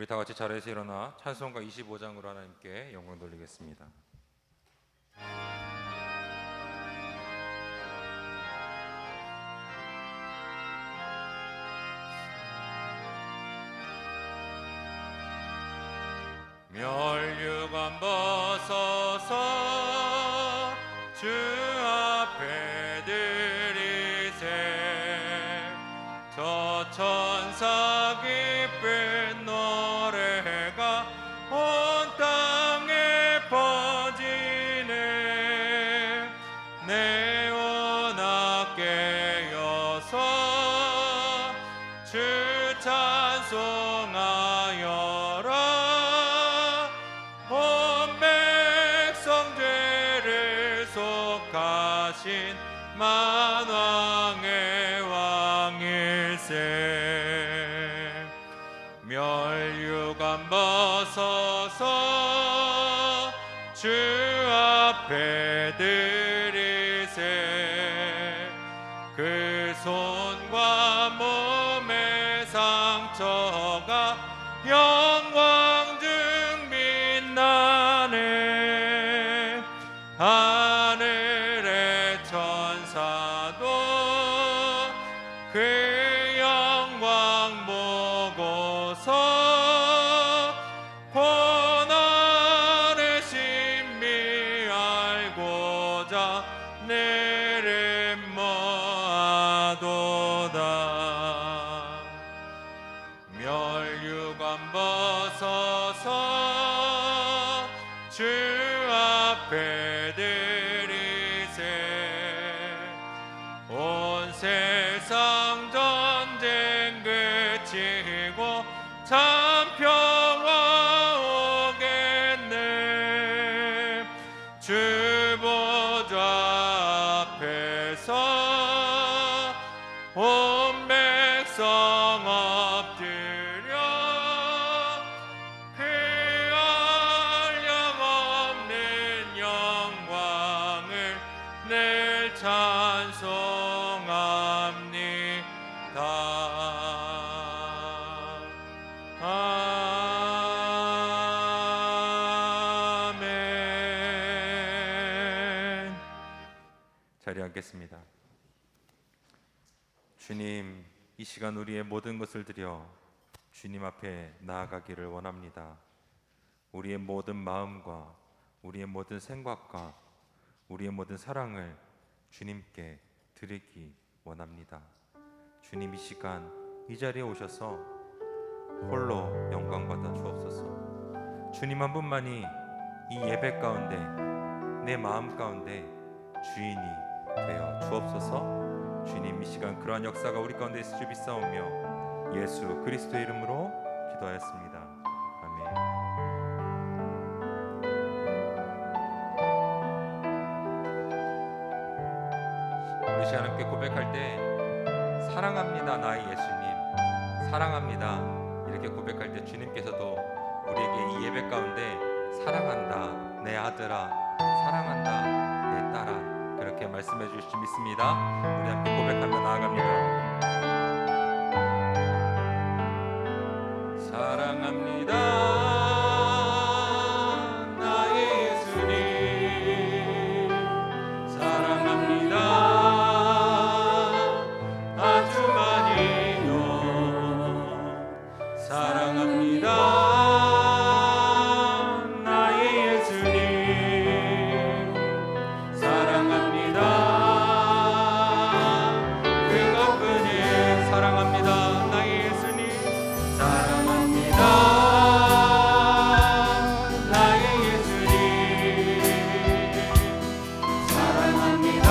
우리 다 같이 자리에서 일어나 찬송가 25장으로 하나님께 영광 돌리겠습니다. 멸류관 벗어서 주 앞에 드리세. 저 천사 기쁜 노래가 온 땅에 퍼지네. 내오나 깨어서 주 찬송하여라. 온 백성 죄를 속하신 만왕의 왕일세. 멸류관 벗어서 주 앞에 드리세. 그 손과 몸의 상처가 영광 중 빛나네. 하늘의 천사도 그 영광 보고서 고난의 신비 알고자 내림모아도다. 멸류관 벗어서 주 앞에 드리세. 온 세상 전쟁 그치고 참 평화 오겠네. 주 보좌 앞에서 온 백성 엎드려 그 한량없는 영광을 늘 찬송합니다. 아멘. 자리에 앉겠습니다. 주님, 이 시간 우리의 모든 것을 드려 주님 앞에 나아가기를 원합니다. 우리의 모든 마음과 우리의 모든 생각과 우리의 모든 사랑을 주님께 드리기 원합니다. 주님, 이 시간 이 자리에 오셔서 홀로 영광 받아 주옵소서. 주님 한 분만이 이 예배 가운데 내 마음 가운데 주인이 되어 주옵소서. 주님, 이 시간 그러한 역사가 우리 가운데 있을 줄 믿사오며 예수 그리스도의 이름으로 기도하였습니다. 아멘. 우리 시간 함께 고백할 때 사랑합니다 나의 예수님, 사랑합니다 이렇게 고백할 때 주님께서도 우리에게 이 예배 가운데 사랑한다 내 아들아, 사랑한다 내 딸아 그렇게 말씀해 주실 줄 믿습니다. 우리 함께 고백하며 나아갑니다. 사랑합니다 나의 예수님, 사랑합니다 아주 많이요. 사랑합니다 나의 예수님, 사랑합니다 그것뿐이. 사랑합니다 나의 예수님, 사랑합니다 나의 예수님, 사랑합니다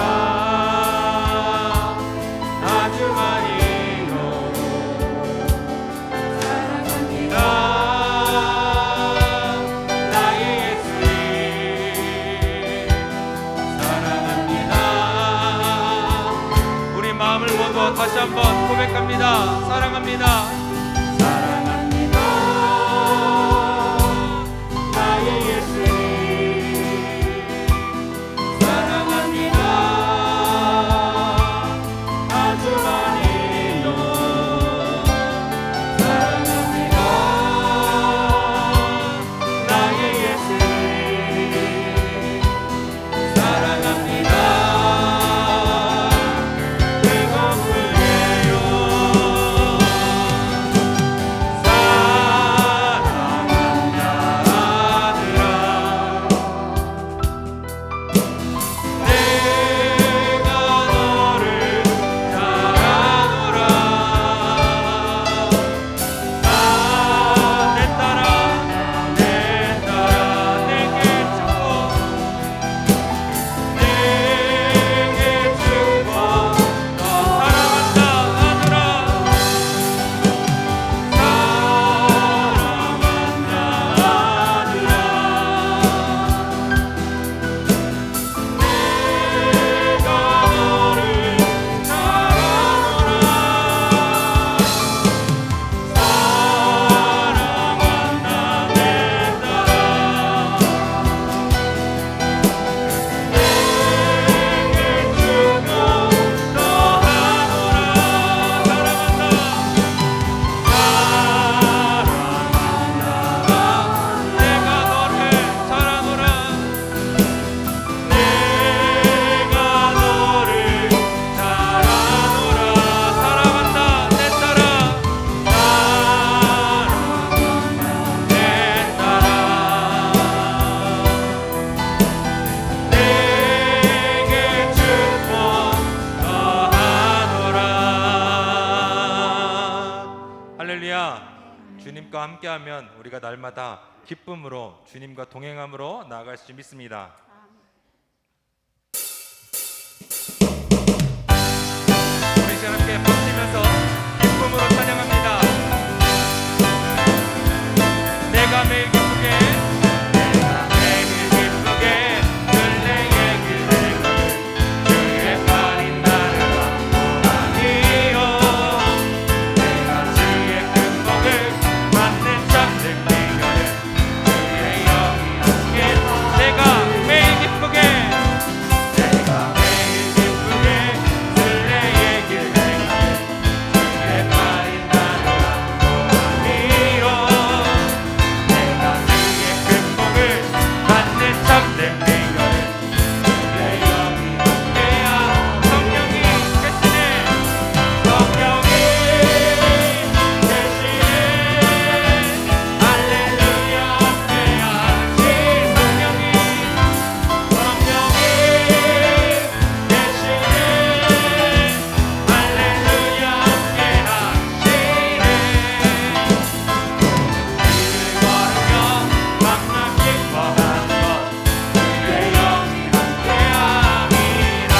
아주 많이요. 사랑합니다 나의 예수님, 사랑합니다. 우리 마음을 모두 다시 한번 고백합니다. 사랑합니다. 사랑합니다 나의 예수님, 사랑합니다 아주 많이요. 사랑합니다 주님과 함께하면 우리가 날마다 기쁨으로 주님과 동행함으로 나아갈 수 믿습니다. 우리 시간 함께 박수치면서 기쁨으로 찬양합니다. 내가 매일 기쁘게 늘 내 얘기를 주의 팔인 나를 바라니요. 내가 주의 큰 복을 받는 잠든 비결을 주의 영이 함께 내가 매일 기쁘게 늘 내 얘기를 주의 팔인 나를 바라니요. 내가 주의 큰 복을 받는 잠든 비결을 주의 영이 함께야. 성령이 계시네. 성령이 계시네. 할렐루야 함께하시. 성령이 계시네. 할렐루야 함께하시네. 길을 걸으며 맘만 기뻐하는 것 주의 영이 함께함이라.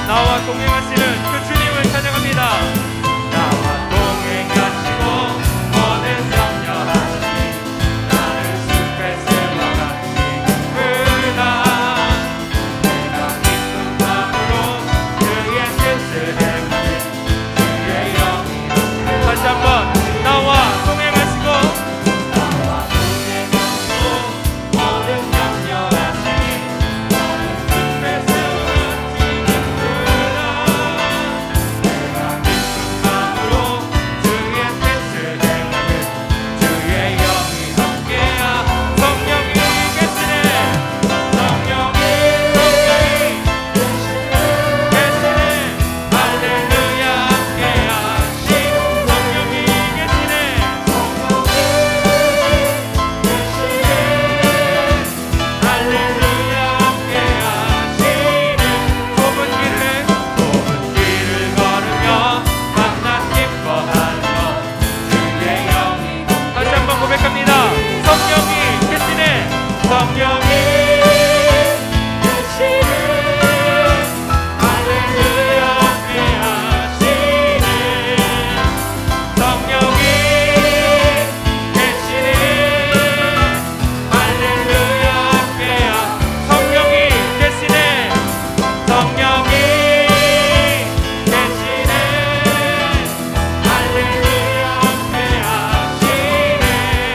나와 동행하시는 그 주님을 찬양합니다. 나와 동행하시고 모든 염려하시니 나를 숲의 새와 같이 그나 내가 기쁜 마음으로 그의 뜻을 행하는 주의 영이 함께. 다시 한번 나와 동행하시고 모든 염려하시니 나를 숲의 새와 같이 그나 내가 기쁜 마음으로 주의 뜻을 행하는 주의 영이 함께야. 성령이 계시네. 성령이 계시네. 할렐루야 함께하시. 성령이 계시네. 할렐루야 함께하시네. 좁은 길을 걸으며 밤낮 기뻐하는 것 주의 영이. 다시 한번 고백합니다. 성령이 계시네. 성령이 계시네. 할렐루야 함께하시네. 성령이 계시네. 할렐루야 함께야. 성령이 계시네. 성령이 계시네. 할렐루야 함께하시네. 성령이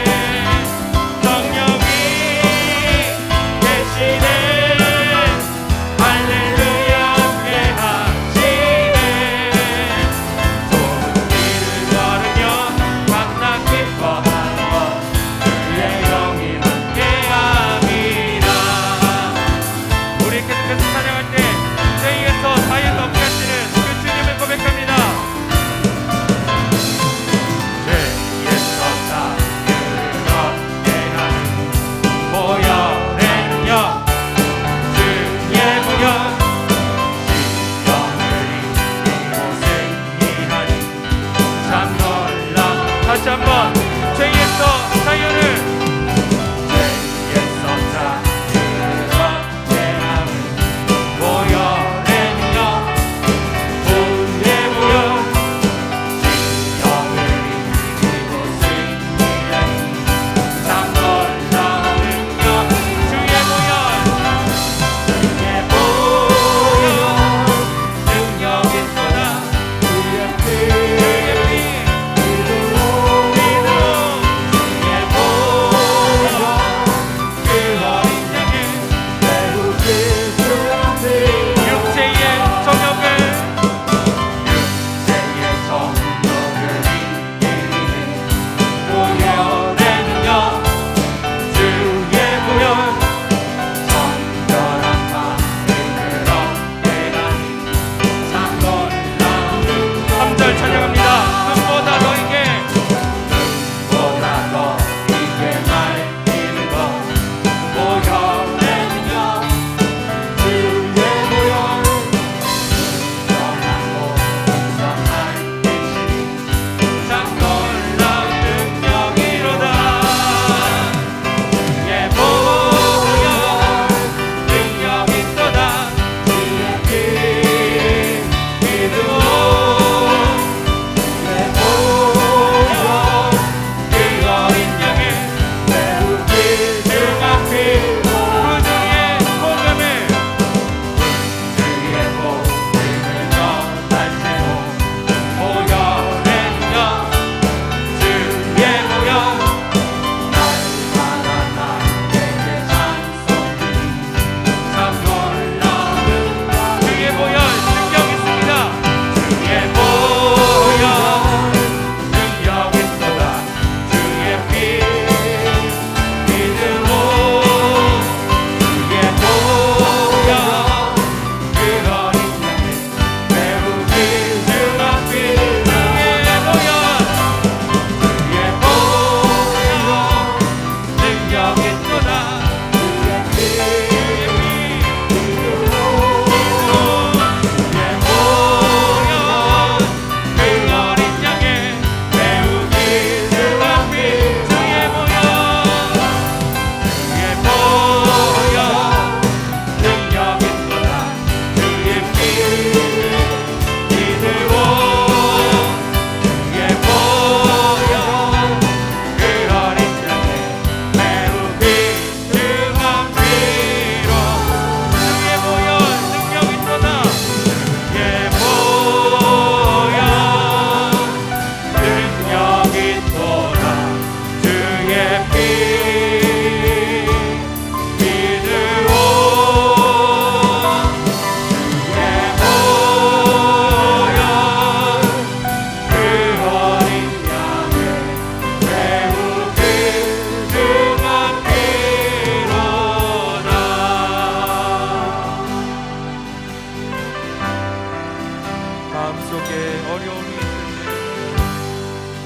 어려움이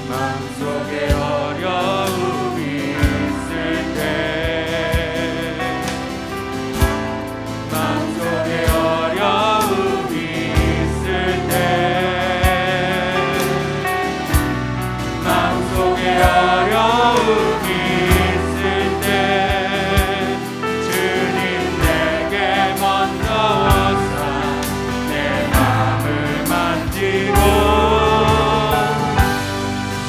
마음속에 어려움이 있을 때 마음속에 어려움이 있을 때 마음속에 어려움이 있을 때 주님 내게 먼저 오사 내 마음을 만지고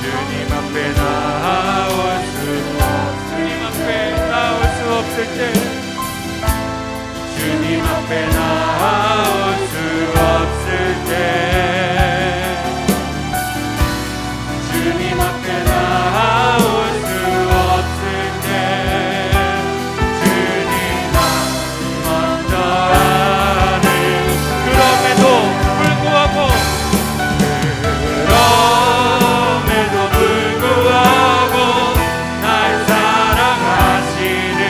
주님 앞에 나올 수 없을 때 주님 앞에 나올 수 없을 때 주님 나 먼저 아는 그럼에도 불구하고 날 사랑하시는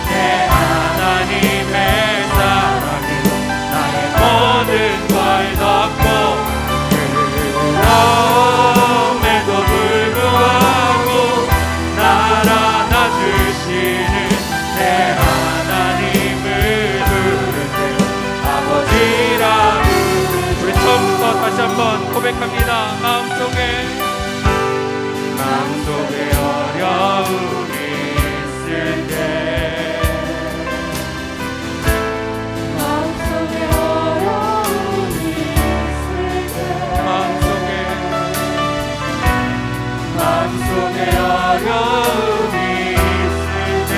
내 하나님의 사랑은 나의 모든 걸 덮고 그럼에도 불구하고 날 안아주시는 내 하나님을 부를 때 아버지라 부르죠. 우리 처음부터 다시 한번 고백합니다. 마음속에 어려움이 있을 때 마음속에 어려움이 있을 때 마음속에 어려움이 있을 때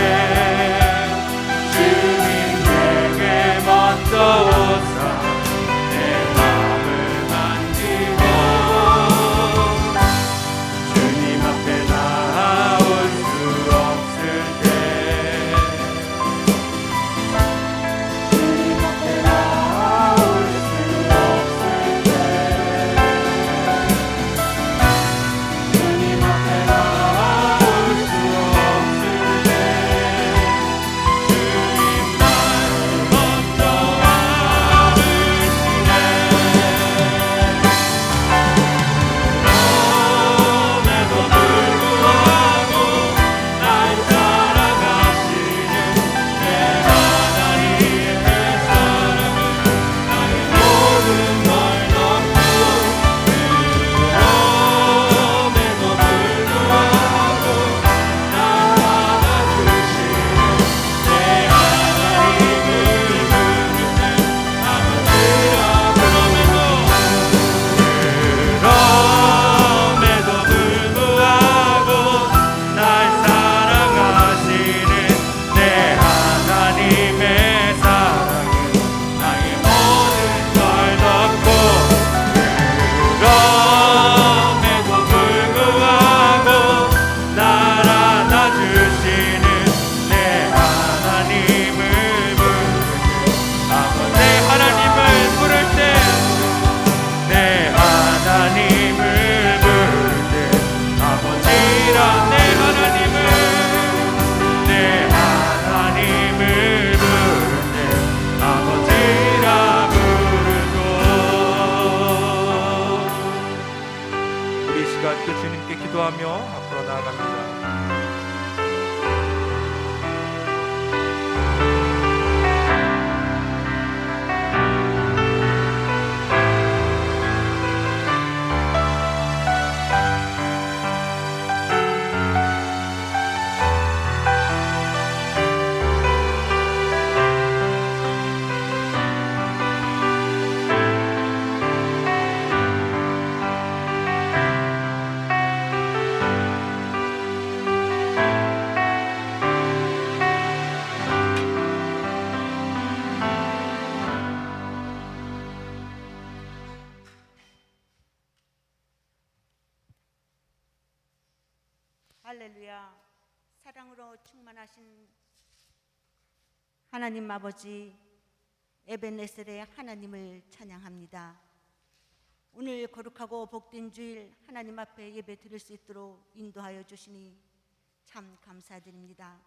주님 내게 먼저 오사 내 마음을 만지고 주님 앞에 나올 수 없을 때 주님 앞에 나올 수 없을 때 주님 앞에 나올 수 없을 때 주님 날 먼저 안으시네 그럼에도 불구하고 날 사랑하시는 내 하나님의 사랑은 나의 모든 걸 덮고 그럼에도 불구하고 날 안아주시는 내 하나님을 부를 때 아버지라 그럼에도 불구하고 날 사랑하시는 내 하나님의 사랑은 나의 모든 걸 덮고 그럼에도 불구하고 날 안아주시는 내 하나님을 부를 때 내 하나님을 부를 때 아버지라 내 하나님을 부를 때 아버지라 부르고 우리 시간 그 주님께 기도하며 앞으로 나아갑니다. 할렐루야. 사랑으로 충만하신 하나님 아버지 에벤네셀의 하나님을 찬양합니다. 오늘 거룩하고 복된 주일 하나님 앞에 예배 드릴 수 있도록 인도하여 주시니 참 감사드립니다.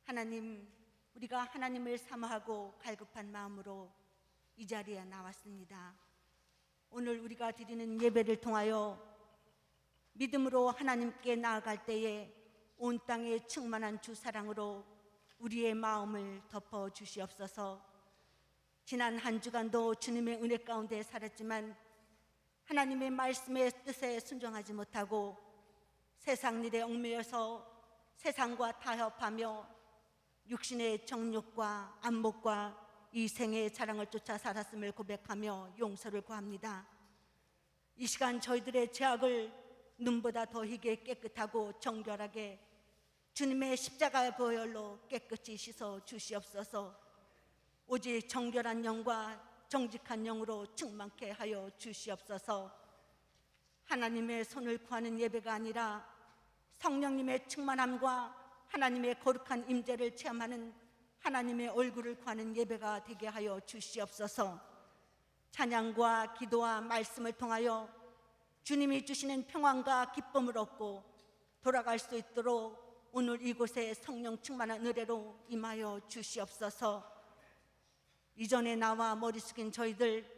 하나님, 우리가 하나님을 사모하고 갈급한 마음으로 이 자리에 나왔습니다. 오늘 우리가 드리는 예배를 통하여 믿음으로 하나님께 나아갈 때에 온 땅에 충만한 주 사랑으로 우리의 마음을 덮어 주시옵소서. 지난 한 주간도 주님의 은혜 가운데 살았지만 하나님의 말씀의 뜻에 순종하지 못하고 세상 일에 얽매여서 세상과 타협하며 육신의 정욕과 안목과 이 생의 자랑을 쫓아 살았음을 고백하며 용서를 구합니다. 이 시간 저희들의 죄악을 눈보다 더 희게 깨끗하고 정결하게 주님의 십자가의 보혈로 깨끗이 씻어 주시옵소서. 오직 정결한 영과 정직한 영으로 충만케 하여 주시옵소서. 하나님의 손을 구하는 예배가 아니라 성령님의 충만함과 하나님의 거룩한 임재를 체험하는 하나님의 얼굴을 구하는 예배가 되게 하여 주시옵소서. 찬양과 기도와 말씀을 통하여 주님이 주시는 평안과 기쁨을 얻고 돌아갈 수 있도록 오늘 이곳에 성령 충만한 은혜로 임하여 주시옵소서. 이전에 나와 머리 숙인 저희들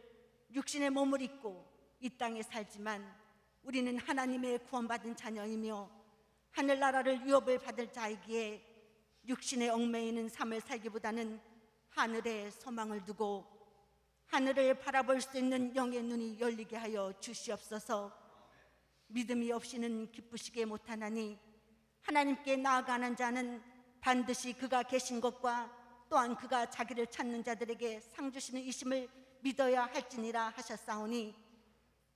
육신의 몸을 입고 이 땅에 살지만 우리는 하나님의 구원받은 자녀이며 하늘나라를 유업을 받을 자이기에 육신에 얽매이는 삶을 살기보다는 하늘에 소망을 두고 하늘을 바라볼 수 있는 영의 눈이 열리게 하여 주시옵소서. 믿음이 없이는 기쁘시게 못하나니 하나님께 나아가는 자는 반드시 그가 계신 것과 또한 그가 자기를 찾는 자들에게 상 주시는 이심을 믿어야 할지니라 하셨사오니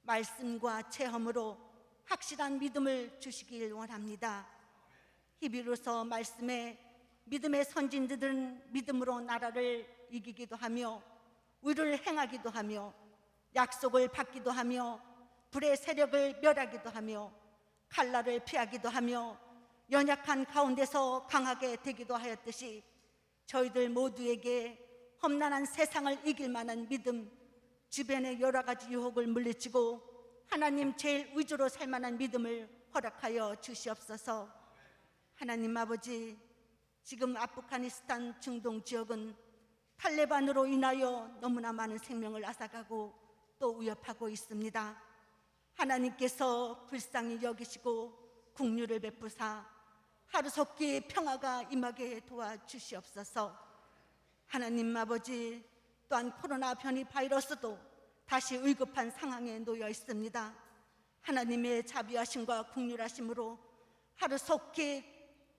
말씀과 체험으로 확실한 믿음을 주시길 원합니다. 히브리서 말씀에 믿음의 선진들은 믿음으로 나라를 이기기도 하며 의를 행하기도 하며 약속을 받기도 하며 불의 세력을 멸하기도 하며 칼날을 피하기도 하며 연약한 가운데서 강하게 되기도 하였듯이 저희들 모두에게 험난한 세상을 이길 만한 믿음, 주변의 여러 가지 유혹을 물리치고 하나님 제일 위주로 살 만한 믿음을 허락하여 주시옵소서. 하나님 아버지, 지금 아프가니스탄 중동 지역은 탈레반으로 인하여 너무나 많은 생명을 앗아가고 또 위협하고 있습니다. 하나님께서 불쌍히 여기시고 긍휼을 베푸사 하루속히 평화가 임하게 도와주시옵소서. 하나님 아버지, 또한 코로나 변이 바이러스도 다시 위급한 상황에 놓여 있습니다. 하나님의 자비하심과 긍휼하심으로 하루속히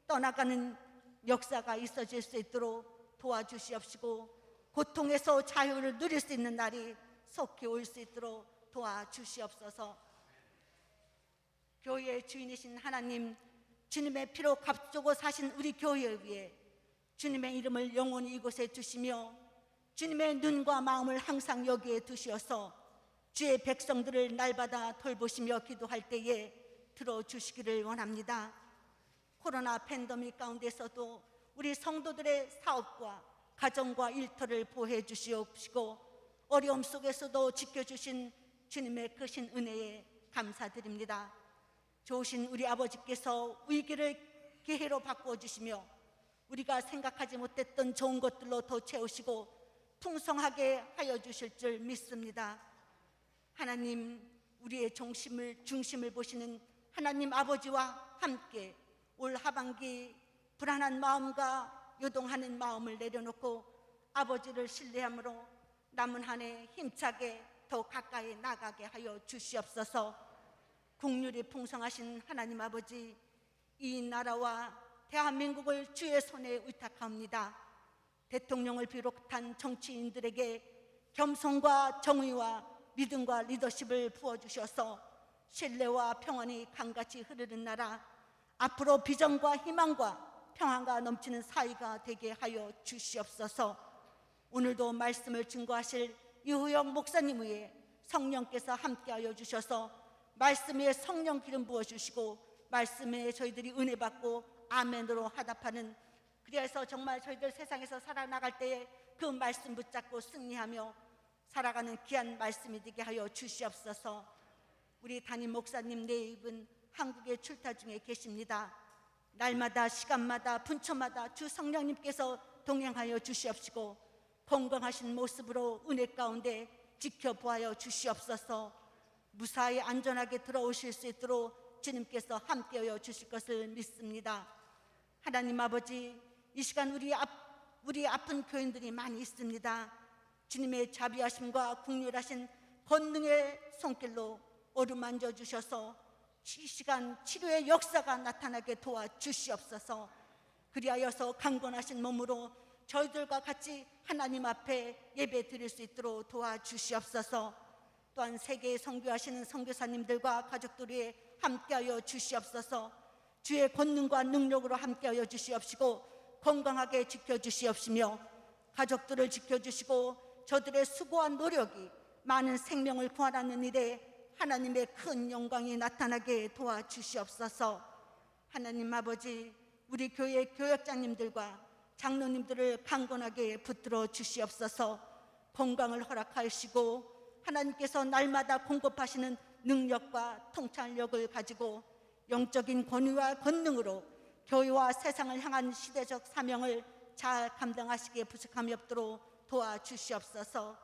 떠나가는 역사가 있어질 수 있도록 도와주시옵시고 고통에서 자유를 누릴 수 있는 날이 속히 올 수 있도록 도와주시옵소서. 교회의 주인이신 하나님, 주님의 피로 값주고 사신 우리 교회 위에 주님의 이름을 영원히 이곳에 두시며 주님의 눈과 마음을 항상 여기에 두시어서 주의 백성들을 날마다 돌보시며 기도할 때에 들어주시기를 원합니다. 코로나 팬데믹 가운데서도 우리 성도들의 사업과 가정과 일터를 보호해 주시옵시고 어려움 속에서도 지켜주신 주님의 크신 은혜에 감사드립니다. 좋으신 우리 아버지께서 위기를 기회로 바꿔주시며 우리가 생각하지 못했던 좋은 것들로 더 채우시고 풍성하게 하여 주실 줄 믿습니다. 하나님, 우리의 중심을 보시는 하나님 아버지와 함께 올 하반기 불안한 마음과 요동하는 마음을 내려놓고 아버지를 신뢰함으로 남은 한 해 힘차게 더 가까이 나가게 하여 주시옵소서. 긍휼이 풍성하신 하나님 아버지, 이 나라와 대한민국을 주의 손에 의탁합니다. 대통령을 비롯한 정치인들에게 겸손과 정의와 믿음과 리더십을 부어주셔서 신뢰와 평안이 강같이 흐르는 나라, 앞으로 비전과 희망과 평안과 넘치는 사이가 되게 하여 주시옵소서. 오늘도 말씀을 증거하실 이후영 목사님 위에 성령께서 함께하여 주셔서 말씀에 성령 기름 부어주시고 말씀에 저희들이 은혜 받고 아멘으로 화답하는, 그래서 정말 저희들 세상에서 살아나갈 때에 그 말씀 붙잡고 승리하며 살아가는 귀한 말씀이 되게 하여 주시옵소서. 우리 담임 목사님 네 입은 한국에 출타 중에 계십니다. 날마다 시간마다 분초마다 주 성령님께서 동행하여 주시옵시고 건강하신 모습으로 은혜 가운데 지켜보아여 주시옵소서. 무사히 안전하게 들어오실 수 있도록 주님께서 함께하여 주실 것을 믿습니다. 하나님 아버지, 이 시간 우리 아픈 교인들이 많이 있습니다. 주님의 자비하심과 국률하신 권능의 손길로 어루만져 주셔서 이 시간 치료의 역사가 나타나게 도와주시옵소서. 그리하여서 강건하신 몸으로 저희들과 같이 하나님 앞에 예배 드릴 수 있도록 도와주시옵소서. 또한 세계에 선교하시는 선교사님들과 가족들이 함께하여 주시옵소서. 주의 권능과 능력으로 함께하여 주시옵시고 건강하게 지켜주시옵시며 가족들을 지켜주시고 저들의 수고한 노력이 많은 생명을 구하라는 일에 하나님의 큰 영광이 나타나게 도와주시옵소서. 하나님 아버지, 우리 교회 교역장님들과 장로님들을 강건하게 붙들어 주시옵소서. 건강을 허락하시고 하나님께서 날마다 공급하시는 능력과 통찰력을 가지고 영적인 권위와 권능으로 교회와 세상을 향한 시대적 사명을 잘 감당하시기에 부족함이 없도록 도와주시옵소서.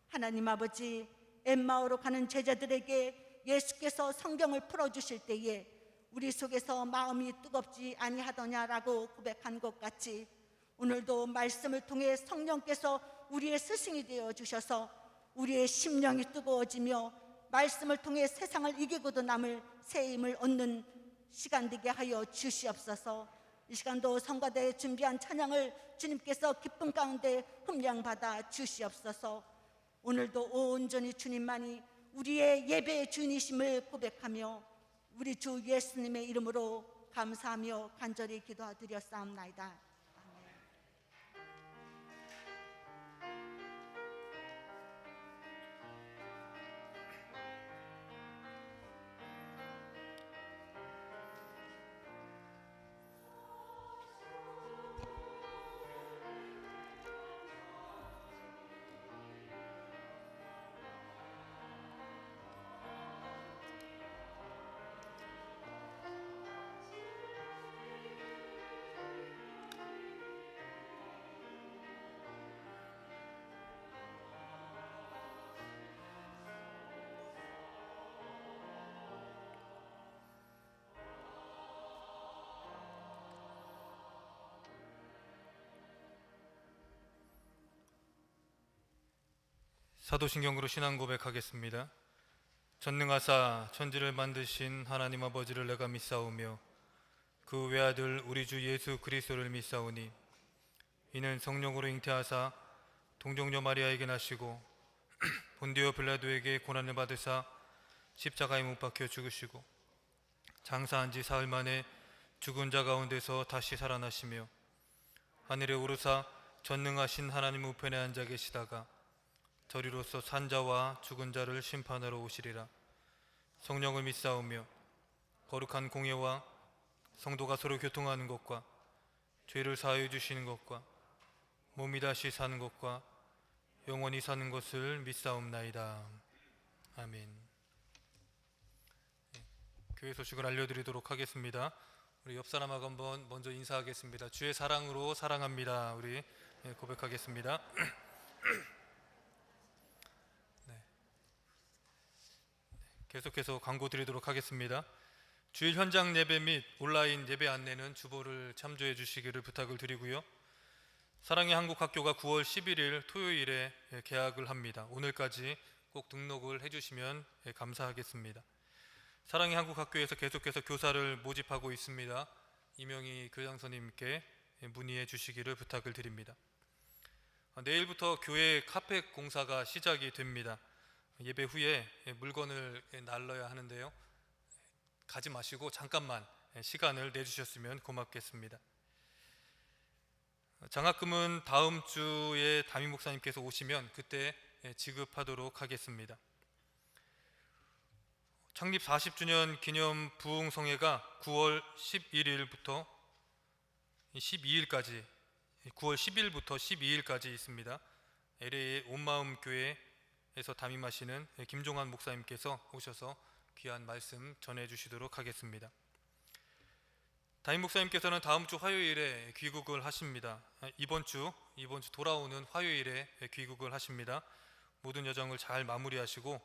하나님 아버지, 엠마오로 가는 제자들에게 예수께서 성경을 풀어주실 때에 우리 속에서 마음이 뜨겁지 아니하더냐라고 고백한 것 같이 오늘도 말씀을 통해 성령께서 우리의 스승이 되어 주셔서 우리의 심령이 뜨거워지며 말씀을 통해 세상을 이기고도 남을 새 힘을 얻는 시간 되게 하여 주시옵소서. 이 시간도 성가대에 준비한 찬양을 주님께서 기쁨 가운데 흠량받아 주시옵소서. 오늘도 온전히 주님만이 우리의 예배의 주인이심을 고백하며 우리 주 예수님의 이름으로 감사하며 간절히 기도드렸사옵나이다. 사도신경으로 신앙 고백하겠습니다. 전능하사 천지를 만드신 하나님 아버지를 내가 믿사오며 그 외아들 우리 주 예수 그리스도를 믿사오니 이는 성령으로 잉태하사 동정녀 마리아에게 나시고 본디오 빌라도에게 고난을 받으사 십자가에 못 박혀 죽으시고 장사한 지 사흘 만에 죽은 자 가운데서 다시 살아나시며 하늘에 오르사 전능하신 하나님 우편에 앉아 계시다가 저리로서 산자와 죽은 자를 심판하러 오시리라. 성령을 믿사오며 거룩한 공예와 성도가 서로 교통하는 것과 죄를 사하여 주시는 것과 몸이 다시 사는 것과 영원히 사는 것을 믿사옵나이다. 아멘. 교회 소식을 알려드리도록 하겠습니다. 우리 옆 사람하고 한번 먼저 인사하겠습니다. 주의 사랑으로 사랑합니다. 우리 고백하겠습니다. 계속해서 광고 드리도록 하겠습니다. 주일 현장 예배 및 온라인 예배 안내는 주보를 참조해 주시기를 부탁을 드리고요. 사랑의 한국학교가 9월 11일 토요일에 개학을 합니다. 오늘까지 꼭 등록을 해주시면 감사하겠습니다. 사랑의 한국학교에서 계속해서 교사를 모집하고 있습니다. 이명희 교장선생님께 문의해 주시기를 부탁을 드립니다. 내일부터 교회 카펫 공사가 시작이 됩니다. 예배 후에 물건을 날러야 하는데요, 가지 마시고 잠깐만 시간을 내주셨으면 고맙겠습니다. 장학금은 다음 주에 담임 목사님께서 오시면 그때 지급하도록 하겠습니다. 창립 40주년 기념 부흥성회가 9월 11일부터 12일까지 9월 10일부터 12일까지 있습니다. LA 온마음 교회에서 담임하시는 김종환 목사님께서 오셔서 귀한 말씀 전해주시도록 하겠습니다. 담임 목사님께서는 다음 주 화요일에 귀국을 하십니다. 이번 주 돌아오는 화요일에 귀국을 하십니다. 모든 여정을 잘 마무리하시고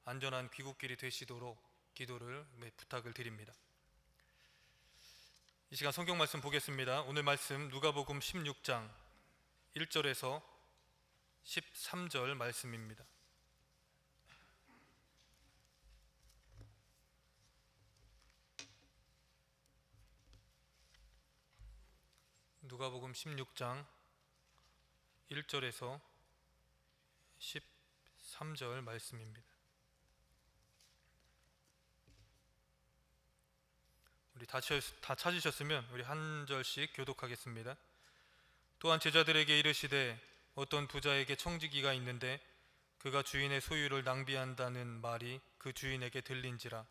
안전한 귀국길이 되시도록 기도를 부탁을 드립니다. 이 시간 성경 말씀 보겠습니다. 오늘 말씀 누가복음 16장 1절에서 13절 말씀입니다. 누가복음 16장 1절에서 13절 말씀입니다. 우리 다 찾으셨으면 우리 한 절씩 교독하겠습니다. 또한 제자들에게 이르시되 어떤 부자에게 청지기가 있는데 그가 주인의 소유를 낭비한다는 말이 그 주인에게 들린지라.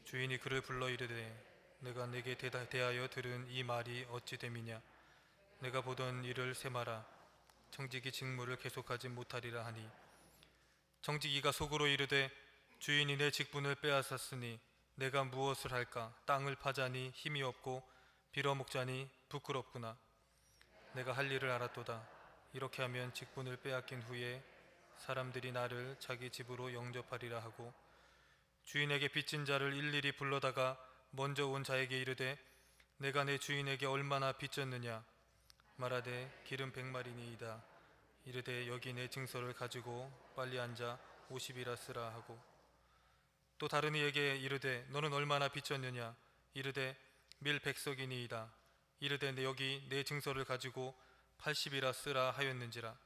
주인이 그를 불러 이르되 내가 내게 대하여 들은 이 말이 어찌 됨이냐. 내가 보던 일을 세마라. 청지기 직무를 계속하지 못하리라 하니, 청지기가 속으로 이르되 주인이 내 직분을 빼앗았으니 내가 무엇을 할까. 땅을 파자니 힘이 없고 빌어먹자니 부끄럽구나. 내가 할 일을 알았도다. 이렇게 하면 직분을 빼앗긴 후에 사람들이 나를 자기 집으로 영접하리라 하고, 주인에게 빚진 자를 일일이 불러다가 먼저 온 자에게 이르되 내가 내 주인에게 얼마나 빚졌느냐. 말하되 기름 100마리니이다. 이르되 여기 내 증서를 가지고 빨리 앉아 50이라 쓰라 하고, 또 다른 이에게 이르되 너는 얼마나 빚졌느냐. 이르되 밀 100석이니이다. 이르되 여기 내 증서를 가지고 80이라 쓰라 하였는지라.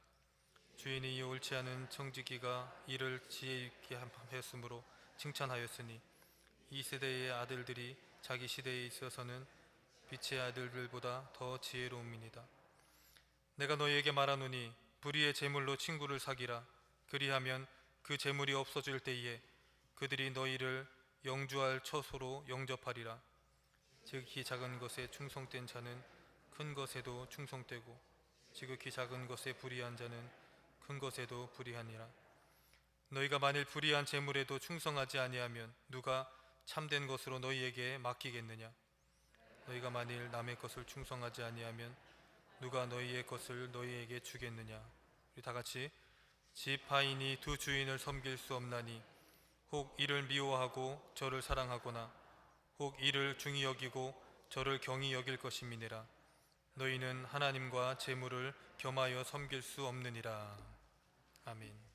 주인이 이 옳지 않은 청지기가 이를 지혜 있게 하였으므로 칭찬하였으니, 이 세대의 아들들이 자기 시대에 있어서는 빛의 아들들보다 더 지혜로움이니이다. 내가 너희에게 말하노니 불의의 재물로 친구를 사기라. 그리하면 그 재물이 없어질 때에 그들이 너희를 영주할 처소로 영접하리라. 지극히 작은 것에 충성된 자는 큰 것에도 충성되고, 지극히 작은 것에 불의한 자는 큰 것에도 불의하니라. 너희가 만일 불의한 재물에도 충성하지 아니하면 누가 참된 것으로 너희에게 맡기겠느냐. 너희가 만일 남의 것을 충성하지 아니하면 누가 너희의 것을 너희에게 주겠느냐. 우리 다 같이, 집 하인이 두 주인을 섬길 수 없나니 혹 이를 미워하고 저를 사랑하거나 혹 이를 중히 여기고 저를 경히 여길 것임이니라. 너희는 하나님과 재물을 겸하여 섬길 수 없느니라. 아멘.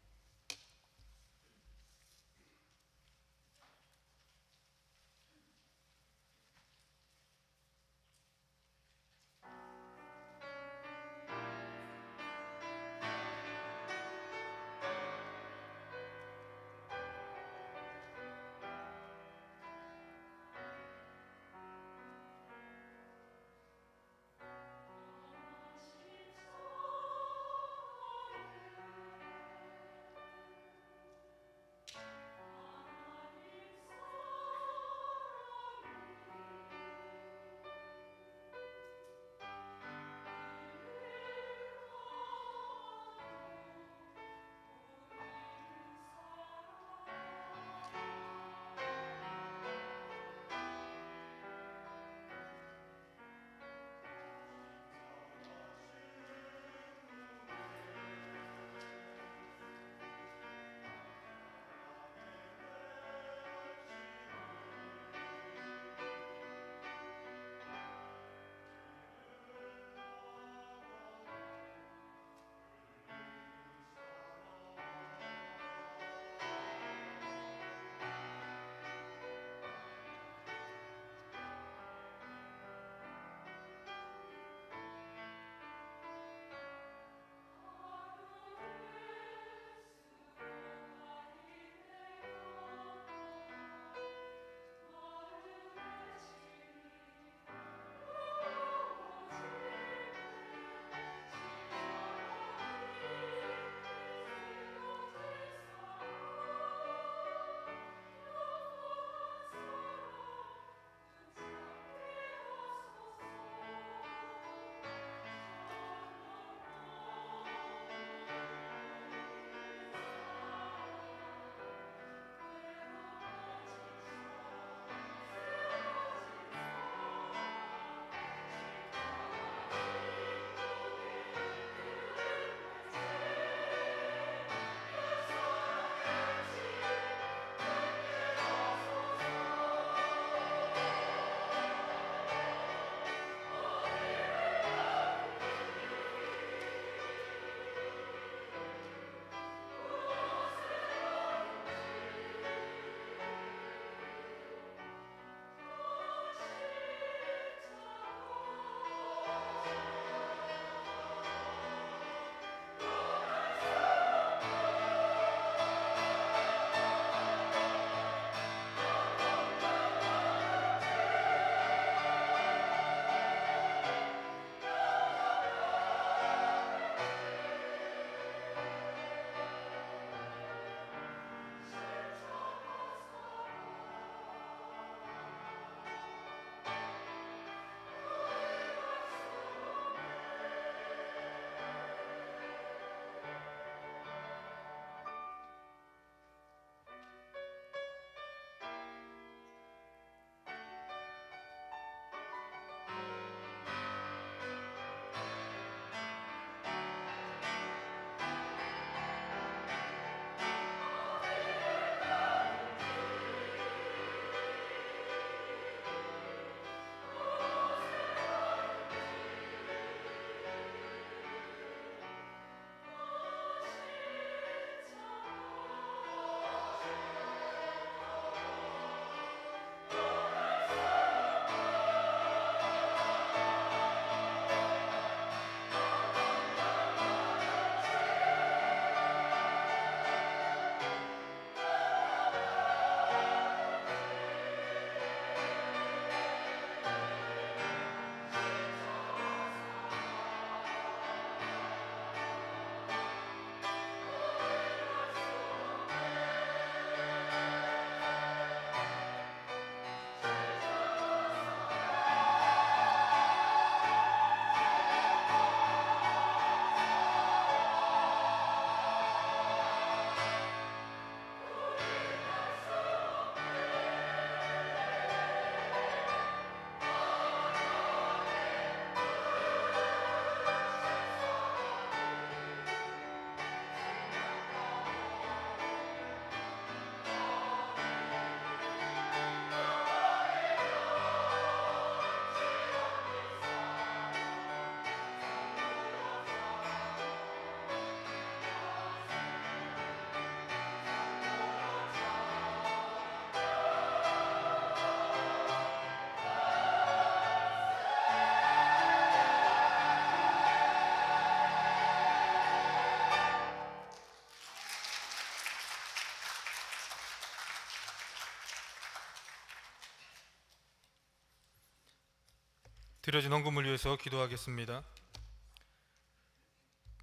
드려진 헌금을 위해서 기도하겠습니다.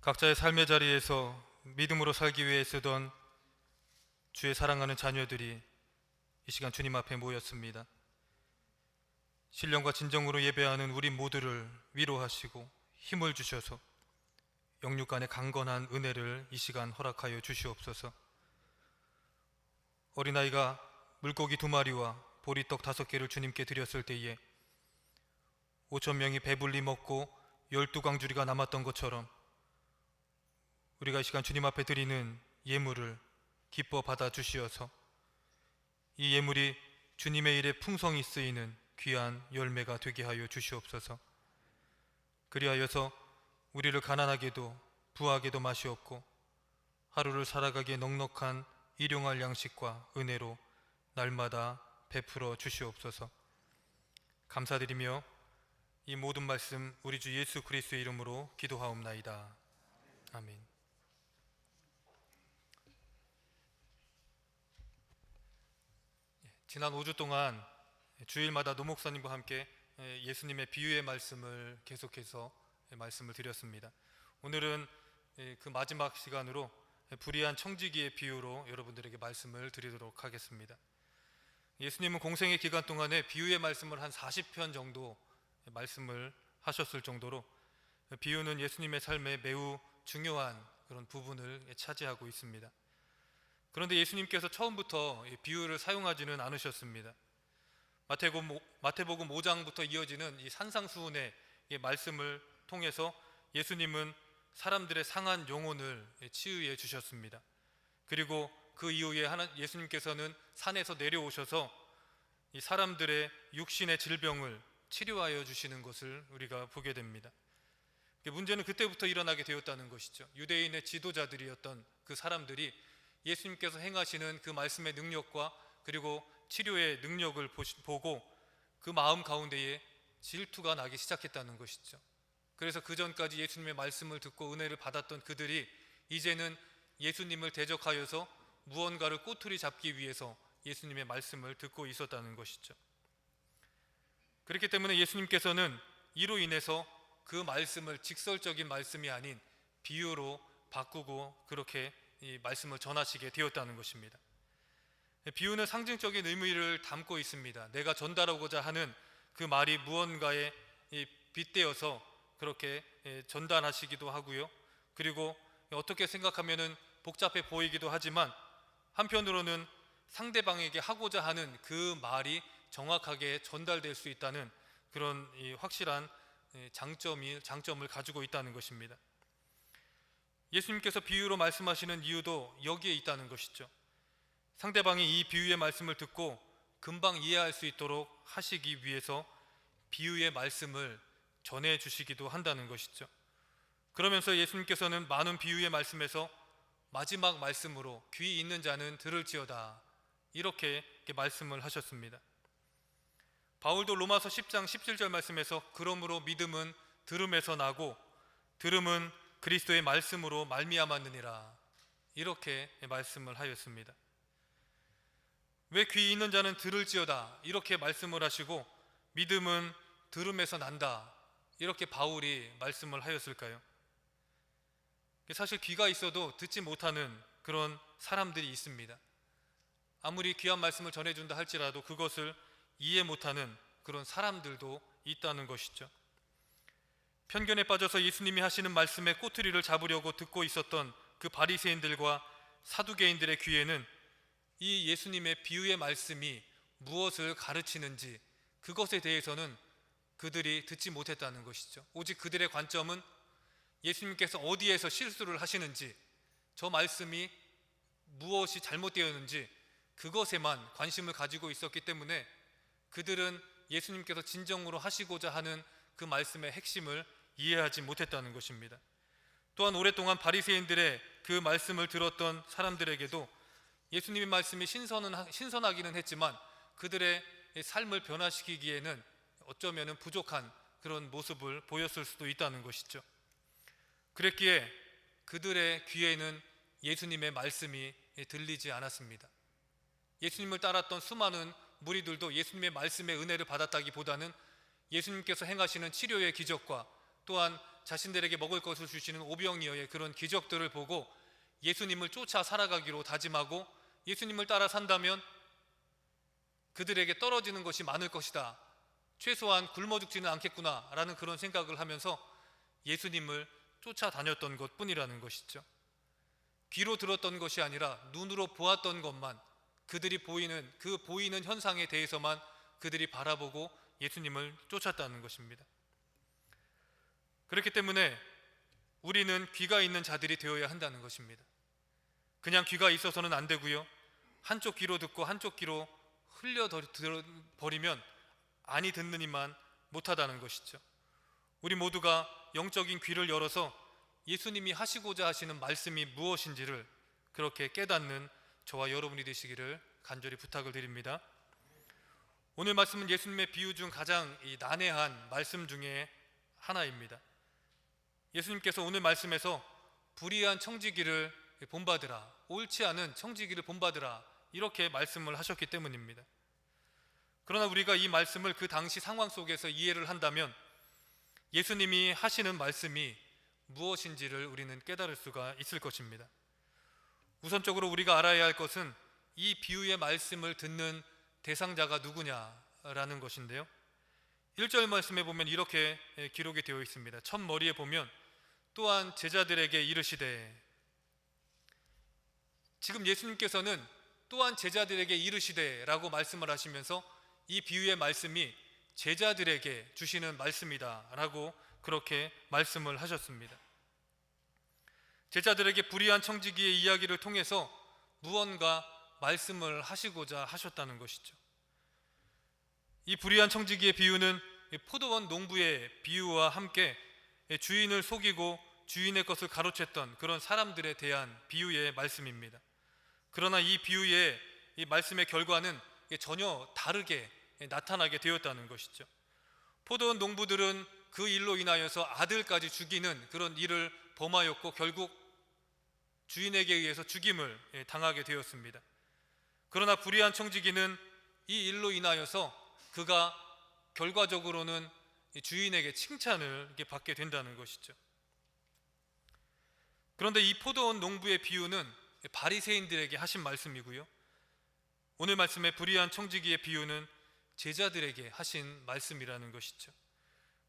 각자의 삶의 자리에서 믿음으로 살기 위해 쓰던 주의 사랑하는 자녀들이 이 시간 주님 앞에 모였습니다. 신령과 진정으로 예배하는 우리 모두를 위로하시고 힘을 주셔서 영육간의 강건한 은혜를 이 시간 허락하여 주시옵소서. 어린아이가 물고기 2마리와 보리떡 5개를 주님께 드렸을 때에 5,000명이 배불리 먹고 12광주리가 남았던 것처럼 우리가 이 시간 주님 앞에 드리는 예물을 기뻐 받아 주시어서 이 예물이 주님의 일에 풍성히 쓰이는 귀한 열매가 되게 하여 주시옵소서. 그리하여서 우리를 가난하게도 부하게도 마시옵고 하루를 살아가기에 넉넉한 일용할 양식과 은혜로 날마다 베풀어 주시옵소서. 감사드리며 이 모든 말씀 우리 주 예수 그리스도의 이름으로 기도하옵나이다. 아멘. 지난 5주 동안 주일마다 노 목사님과 함께 예수님의 비유의 말씀을 계속해서 말씀을 드렸습니다. 오늘은 그 마지막 시간으로 불의한 청지기의 비유로 여러분들에게 말씀을 드리도록 하겠습니다. 예수님은 공생의 기간 동안에 비유의 말씀을 한 40편 정도 말씀을 하셨을 정도로 비유는 예수님의 삶에 매우 중요한 그런 부분을 차지하고 있습니다. 그런데 예수님께서 처음부터 비유를 사용하지는 않으셨습니다. 마태복음 5장부터 이어지는 이 산상수훈의 말씀을 통해서 예수님은 사람들의 상한 영혼을 치유해 주셨습니다. 그리고 그 이후에 예수님께서는 산에서 내려오셔서 이 사람들의 육신의 질병을 치료하여 주시는 것을 우리가 보게 됩니다. 문제는 그때부터 일어나게 되었다는 것이죠. 유대인의 지도자들이었던 그 사람들이 예수님께서 행하시는 그 말씀의 능력과 그리고 치료의 능력을 보고 그 마음 가운데에 질투가 나기 시작했다는 것이죠. 그래서 그 전까지 예수님의 말씀을 듣고 은혜를 받았던 그들이 이제는 예수님을 대적하여서 무언가를 꼬투리 잡기 위해서 예수님의 말씀을 듣고 있었다는 것이죠. 그렇기 때문에 예수님께서는 이로 인해서 그 말씀을 직설적인 말씀이 아닌 비유로 바꾸고 그렇게 이 말씀을 전하시게 되었다는 것입니다. 비유는 상징적인 의미를 담고 있습니다. 내가 전달하고자 하는 그 말이 무언가에 빗대어서 그렇게 전달하시기도 하고요. 그리고 어떻게 생각하면은 복잡해 보이기도 하지만 한편으로는 상대방에게 하고자 하는 그 말이 정확하게 전달될 수 있다는 그런 확실한 장점을 가지고 있다는 것입니다. 예수님께서 비유로 말씀하시는 이유도 여기에 있다는 것이죠. 상대방이 이 비유의 말씀을 듣고 금방 이해할 수 있도록 하시기 위해서 비유의 말씀을 전해 주시기도 한다는 것이죠. 그러면서 예수님께서는 많은 비유의 말씀에서 마지막 말씀으로 귀 있는 자는 들을지어다 이렇게 말씀을 하셨습니다. 바울도 로마서 10장 17절 말씀에서 그러므로 믿음은 들음에서 나고 들음은 그리스도의 말씀으로 말미암았느니라 이렇게 말씀을 하였습니다. 왜 귀 있는 자는 들을지어다 이렇게 말씀을 하시고 믿음은 들음에서 난다 이렇게 바울이 말씀을 하였을까요? 사실 귀가 있어도 듣지 못하는 그런 사람들이 있습니다. 아무리 귀한 말씀을 전해준다 할지라도 그것을 이해 못하는 그런 사람들도 있다는 것이죠. 편견에 빠져서 예수님이 하시는 말씀의 꼬투리를 잡으려고 듣고 있었던 그 바리새인들과 사두개인들의 귀에는 이 예수님의 비유의 말씀이 무엇을 가르치는지 그것에 대해서는 그들이 듣지 못했다는 것이죠. 오직 그들의 관점은 예수님께서 어디에서 실수를 하시는지 저 말씀이 무엇이 잘못되었는지 그것에만 관심을 가지고 있었기 때문에 그들은 예수님께서 진정으로 하시고자 하는 그 말씀의 핵심을 이해하지 못했다는 것입니다. 또한 오랫동안 바리새인들의 그 말씀을 들었던 사람들에게도 예수님의 말씀이 신선하기는 했지만 그들의 삶을 변화시키기에는 어쩌면 부족한 그런 모습을 보였을 수도 있다는 것이죠. 그랬기에 그들의 귀에는 예수님의 말씀이 들리지 않았습니다. 예수님을 따랐던 수많은 무리들도 예수님의 말씀의 은혜를 받았다기보다는 예수님께서 행하시는 치료의 기적과 또한 자신들에게 먹을 것을 주시는 오병이어의 그런 기적들을 보고 예수님을 쫓아 살아가기로 다짐하고 예수님을 따라 산다면 그들에게 떨어지는 것이 많을 것이다, 최소한 굶어 죽지는 않겠구나 라는 그런 생각을 하면서 예수님을 쫓아다녔던 것뿐이라는 것이죠. 귀로 들었던 것이 아니라 눈으로 보았던 것만, 그들이 보이는 현상에 대해서만 그들이 바라보고 예수님을 쫓았다는 것입니다. 그렇기 때문에 우리는 귀가 있는 자들이 되어야 한다는 것입니다. 그냥 귀가 있어서는 안 되고요, 한쪽 귀로 듣고 한쪽 귀로 흘려버리면 아니 듣는 이만 못하다는 것이죠. 우리 모두가 영적인 귀를 열어서 예수님이 하시고자 하시는 말씀이 무엇인지를 그렇게 깨닫는 저와 여러분이 되시기를 간절히 부탁을 드립니다. 오늘 말씀은 예수님의 비유 중 가장 난해한 말씀 중에 하나입니다. 예수님께서 오늘 말씀에서 불의한 청지기를 본받으라, 옳지 않은 청지기를 본받으라, 이렇게 말씀을 하셨기 때문입니다. 그러나 우리가 이 말씀을 그 당시 상황 속에서 이해를 한다면 예수님이 하시는 말씀이 무엇인지를 우리는 깨달을 수가 있을 것입니다. 우선적으로 우리가 알아야 할 것은 이 비유의 말씀을 듣는 대상자가 누구냐라는 것인데요, 1절 말씀에 보면 이렇게 기록이 되어 있습니다. 첫 머리에 보면 또한 제자들에게 이르시되, 지금 예수님께서는 또한 제자들에게 이르시되 라고 말씀을 하시면서 이 비유의 말씀이 제자들에게 주시는 말씀이다 라고 그렇게 말씀을 하셨습니다. 제자들에게 불의한 청지기의 이야기를 통해서 무언가 말씀을 하시고자 하셨다는 것이죠. 이 불의한 청지기의 비유는 포도원 농부의 비유와 함께 주인을 속이고 주인의 것을 가로챘던 그런 사람들에 대한 비유의 말씀입니다. 그러나 이 비유의 이 말씀의 결과는 전혀 다르게 나타나게 되었다는 것이죠. 포도원 농부들은 그 일로 인하여서 아들까지 죽이는 그런 일을 범하였고 결국 주인에게 의해서 죽임을 당하게 되었습니다. 그러나 불의한 청지기는 이 일로 인하여서 그가 결과적으로는 주인에게 칭찬을 받게 된다는 것이죠. 그런데 이 포도원 농부의 비유는 바리새인들에게 하신 말씀이고요, 오늘 말씀의 불의한 청지기의 비유는 제자들에게 하신 말씀이라는 것이죠.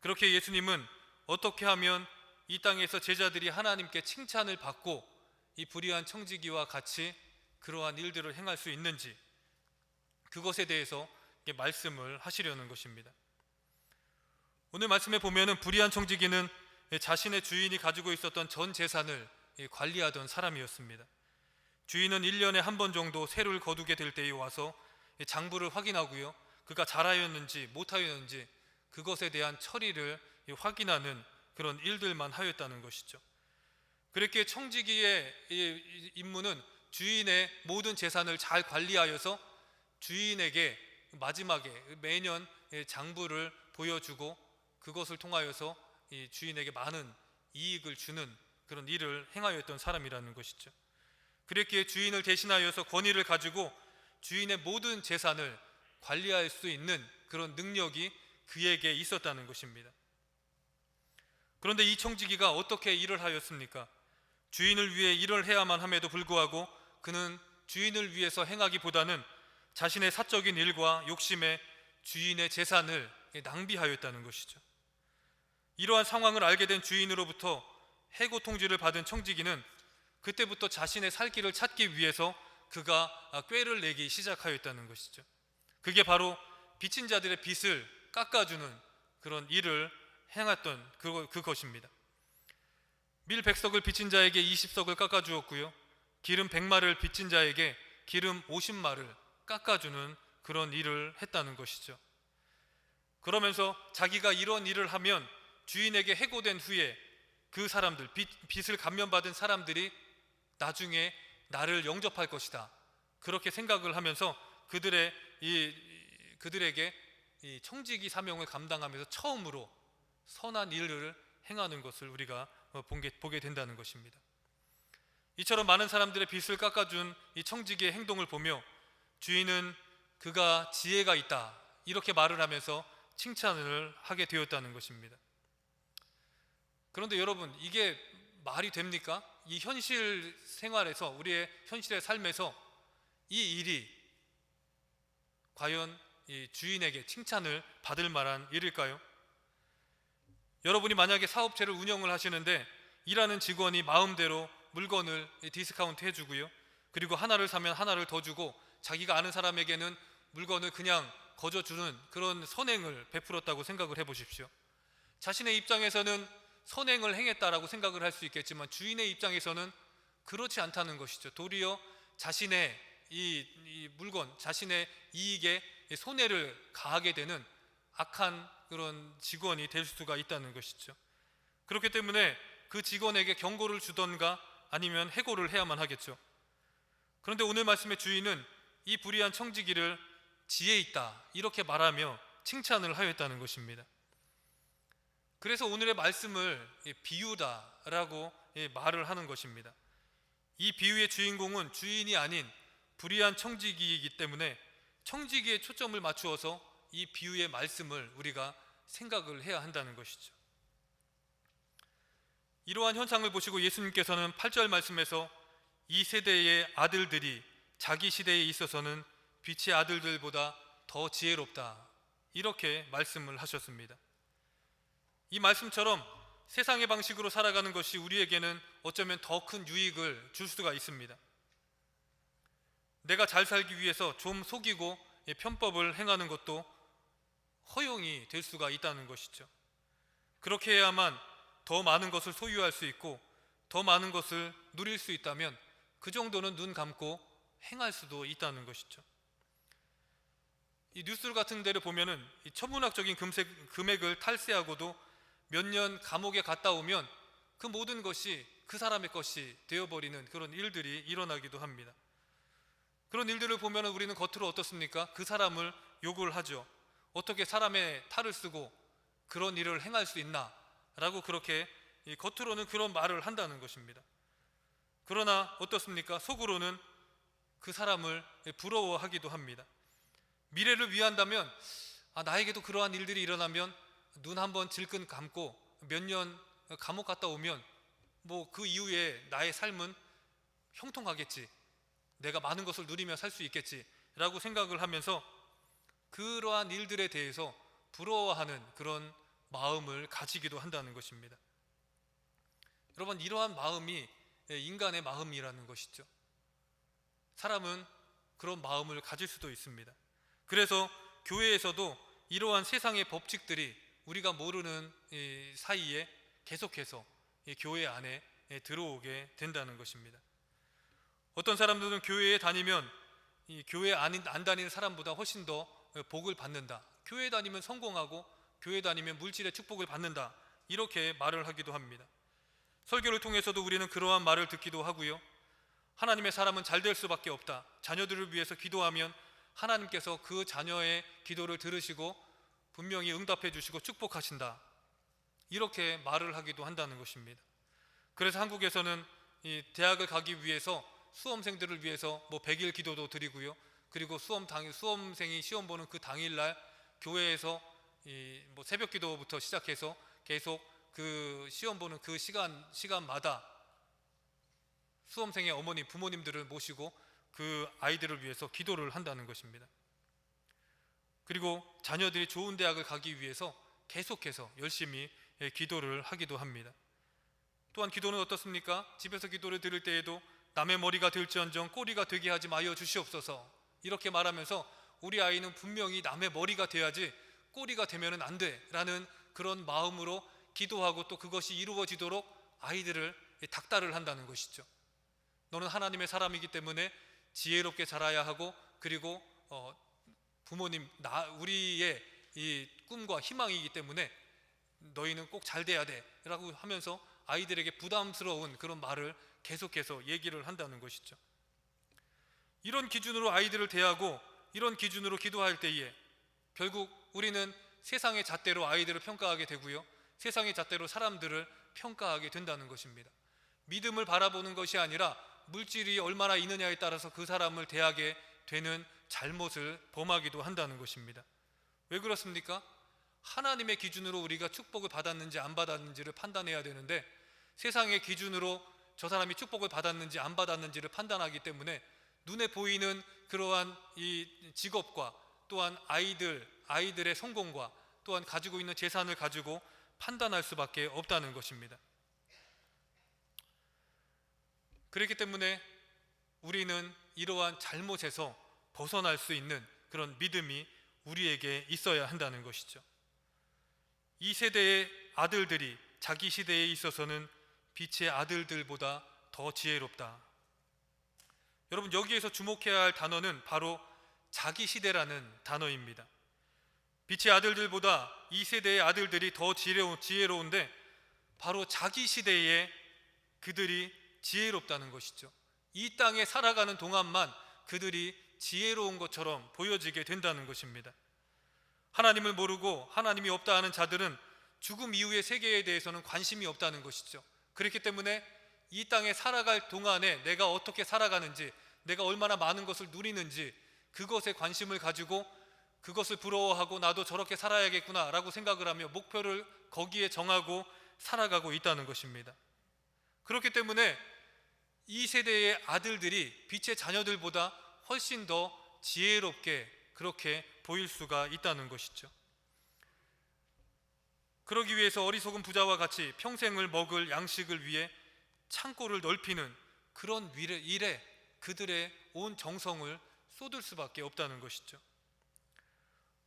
그렇게 예수님은 어떻게 하면 이 땅에서 제자들이 하나님께 칭찬을 받고 이 불의한 청지기와 같이 그러한 일들을 행할 수 있는지, 그것에 대해서 말씀을 하시려는 것입니다. 오늘 말씀에 보면은 불의한 청지기는 자신의 주인이 가지고 있었던 전 재산을 관리하던 사람이었습니다. 주인은 1년에 한 번 정도 세를 거두게 될 때에 와서 장부를 확인하고요, 그가 잘하였는지 못하였는지 그것에 대한 처리를 확인하는 그런 일들만 하였다는 것이죠. 그렇게 청지기의 임무는 주인의 모든 재산을 잘 관리하여서 주인에게 마지막에 매년 장부를 보여주고 그것을 통하여서 이 주인에게 많은 이익을 주는 그런 일을 행하였던 사람이라는 것이죠. 그랬기에 주인을 대신하여서 권위를 가지고 주인의 모든 재산을 관리할 수 있는 그런 능력이 그에게 있었다는 것입니다. 그런데 이 청지기가 어떻게 일을 하였습니까? 주인을 위해 일을 해야만 함에도 불구하고 그는 주인을 위해서 행하기보다는 자신의 사적인 일과 욕심에 주인의 재산을 낭비하였다는 것이죠. 이러한 상황을 알게 된 주인으로부터 해고 통지를 받은 청지기는 그때부터 자신의 살 길을 찾기 위해서 그가 꾀를 내기 시작하였다는 것이죠. 그게 바로 빚진 자들의 빚을 깎아주는 그런 일을 행했던 그것입니다. 밀 100석을 빚진 자에게 20석을 깎아주었고요, 기름 100마를 빚진 자에게 기름 50마를 깎아주는 그런 일을 했다는 것이죠. 그러면서 자기가 이런 일을 하면 주인에게 해고된 후에 그 사람들, 빚을 감면받은 사람들이 나중에 나를 영접할 것이다, 그렇게 생각을 하면서 그들에게 이 청지기 사명을 감당하면서 처음으로 선한 일을 행하는 것을 우리가 보게 된다는 것입니다. 이처럼 많은 사람들의 빚을 깎아준 이 청지기의 행동을 보며 주인은 그가 지혜가 있다 이렇게 말을 하면서 칭찬을 하게 되었다는 것입니다. 그런데 여러분, 이게 말이 됩니까? 이 현실 생활에서, 우리의 현실의 삶에서 이 일이 과연 이 주인에게 칭찬을 받을 만한 일일까요? 여러분이 만약에 사업체를 운영을 하시는데 일하는 직원이 마음대로 물건을 디스카운트 해주고요, 그리고 하나를 사면 하나를 더 주고 자기가 아는 사람에게는 물건을 그냥 거저주는 그런 선행을 베풀었다고 생각을 해보십시오. 자신의 입장에서는 선행을 행했다라고 생각을 할 수 있겠지만 주인의 입장에서는 그렇지 않다는 것이죠. 도리어 자신의 이 물건, 자신의 이익에 손해를 가하게 되는 악한 그런 직원이 될 수가 있다는 것이죠. 그렇기 때문에 그 직원에게 경고를 주던가 아니면 해고를 해야만 하겠죠. 그런데 오늘 말씀의 주인은 이 불의한 청지기를 지혜 있다 이렇게 말하며 칭찬을 하였다는 것입니다. 그래서 오늘의 말씀을 비유다라고 말을 하는 것입니다. 이 비유의 주인공은 주인이 아닌 불의한 청지기이기 때문에 청지기에 초점을 맞추어서 이 비유의 말씀을 우리가 생각을 해야 한다는 것이죠. 이러한 현상을 보시고 예수님께서는 8절 말씀에서 이 세대의 아들들이 자기 시대에 있어서는 빛의 아들들보다 더 지혜롭다 이렇게 말씀을 하셨습니다. 이 말씀처럼 세상의 방식으로 살아가는 것이 우리에게는 어쩌면 더 큰 유익을 줄 수가 있습니다. 내가 잘 살기 위해서 좀 속이고 편법을 행하는 것도 허용이 될 수가 있다는 것이죠. 그렇게 해야만 더 많은 것을 소유할 수 있고 더 많은 것을 누릴 수 있다면 그 정도는 눈 감고 행할 수도 있다는 것이죠. 이 뉴스 같은 데를 보면은 이 천문학적인 금액을 탈세하고도 몇 년 감옥에 갔다 오면 그 모든 것이 그 사람의 것이 되어버리는 그런 일들이 일어나기도 합니다. 그런 일들을 보면 우리는 겉으로 어떻습니까? 그 사람을 욕을 하죠. 어떻게 사람의 탈을 쓰고 그런 일을 행할 수 있나? 라고 그렇게 겉으로는 그런 말을 한다는 것입니다. 그러나 어떻습니까? 속으로는 그 사람을 부러워하기도 합니다. 미래를 위한다면 나에게도 그러한 일들이 일어나면 눈 한번 질끈 감고 몇 년 감옥 갔다 오면 뭐 그 이후에 나의 삶은 형통하겠지, 내가 많은 것을 누리며 살 수 있겠지 라고 생각을 하면서 그러한 일들에 대해서 부러워하는 그런 마음을 가지기도 한다는 것입니다. 여러분, 이러한 마음이 인간의 마음이라는 것이죠. 사람은 그런 마음을 가질 수도 있습니다. 그래서 교회에서도 이러한 세상의 법칙들이 우리가 모르는 사이에 계속해서 교회 안에 들어오게 된다는 것입니다. 어떤 사람들은 교회에 다니면 이 교회 안 다니는 사람보다 훨씬 더 복을 받는다, 교회 다니면 성공하고 교회 다니면 물질의 축복을 받는다 이렇게 말을 하기도 합니다. 설교를 통해서도 우리는 그러한 말을 듣기도 하고요, 하나님의 사람은 잘 될 수밖에 없다, 자녀들을 위해서 기도하면 하나님께서 그 자녀의 기도를 들으시고 분명히 응답해 주시고 축복하신다 이렇게 말을 하기도 한다는 것입니다. 그래서 한국에서는 이 대학을 가기 위해서 수험생들을 위해서 뭐 100일 기도도 드리고요, 그리고 수험생이 시험 보는 그 당일날 교회에서 뭐 새벽 기도부터 시작해서 계속 그 시험 보는 그 시간마다 수험생의 어머니, 부모님들을 모시고 그 아이들을 위해서 기도를 한다는 것입니다. 그리고 자녀들이 좋은 대학을 가기 위해서 계속해서 열심히 기도를 하기도 합니다. 또한 기도는 어떻습니까? 집에서 기도를 드릴 때에도 남의 머리가 될지언정 꼬리가 되게 하지 마여 주시옵소서 이렇게 말하면서 우리 아이는 분명히 남의 머리가 돼야지 꼬리가 되면은 안 돼라는 그런 마음으로 기도하고 또 그것이 이루어지도록 아이들을 닥달을 한다는 것이죠. 너는 하나님의 사람이기 때문에 지혜롭게 자라야 하고, 그리고 부모님 우리의 이 꿈과 희망이기 때문에 너희는 꼭 잘 돼야 돼 라고 하면서 아이들에게 부담스러운 그런 말을 계속해서 얘기를 한다는 것이죠. 이런 기준으로 아이들을 대하고 이런 기준으로 기도할 때에 결국 우리는 세상의 잣대로 아이들을 평가하게 되고요, 세상의 잣대로 사람들을 평가하게 된다는 것입니다. 믿음을 바라보는 것이 아니라 물질이 얼마나 있느냐에 따라서 그 사람을 대하게 되는 잘못을 범하기도 한다는 것입니다. 왜 그렇습니까? 하나님의 기준으로 우리가 축복을 받았는지 안 받았는지를 판단해야 되는데, 세상의 기준으로 저 사람이 축복을 받았는지 안 받았는지를 판단하기 때문에 눈에 보이는 그러한 이 직업과 또한 아이들의 성공과 또한 가지고 있는 재산을 가지고 판단할 수밖에 없다는 것입니다. 그렇기 때문에 우리는 이러한 잘못에서 벗어날 수 있는 그런 믿음이 우리에게 있어야 한다는 것이죠. 이 세대의 아들들이 자기 시대에 있어서는 빛의 아들들보다 더 지혜롭다. 여러분, 여기에서 주목해야 할 단어는 바로 자기 시대라는 단어입니다. 빛의 아들들보다 이 세대의 아들들이 더 지혜로운데 바로 자기 시대에 그들이 지혜롭다는 것이죠. 이 땅에 살아가는 동안만 그들이 지혜로운 것처럼 보여지게 된다는 것입니다. 하나님을 모르고 하나님이 없다 하는 자들은 죽음 이후의 세계에 대해서는 관심이 없다는 것이죠. 그렇기 때문에 이 땅에 살아갈 동안에 내가 어떻게 살아가는지, 내가 얼마나 많은 것을 누리는지 그것에 관심을 가지고 그것을 부러워하고 나도 저렇게 살아야겠구나 라고 생각을 하며 목표를 거기에 정하고 살아가고 있다는 것입니다. 그렇기 때문에 이 세대의 아들들이 빛의 자녀들보다 훨씬 더 지혜롭게 그렇게 보일 수가 있다는 것이죠. 그러기 위해서 어리석은 부자와 같이 평생을 먹을 양식을 위해 창고를 넓히는 그런 일에 그들의 온 정성을 쏟을 수밖에 없다는 것이죠.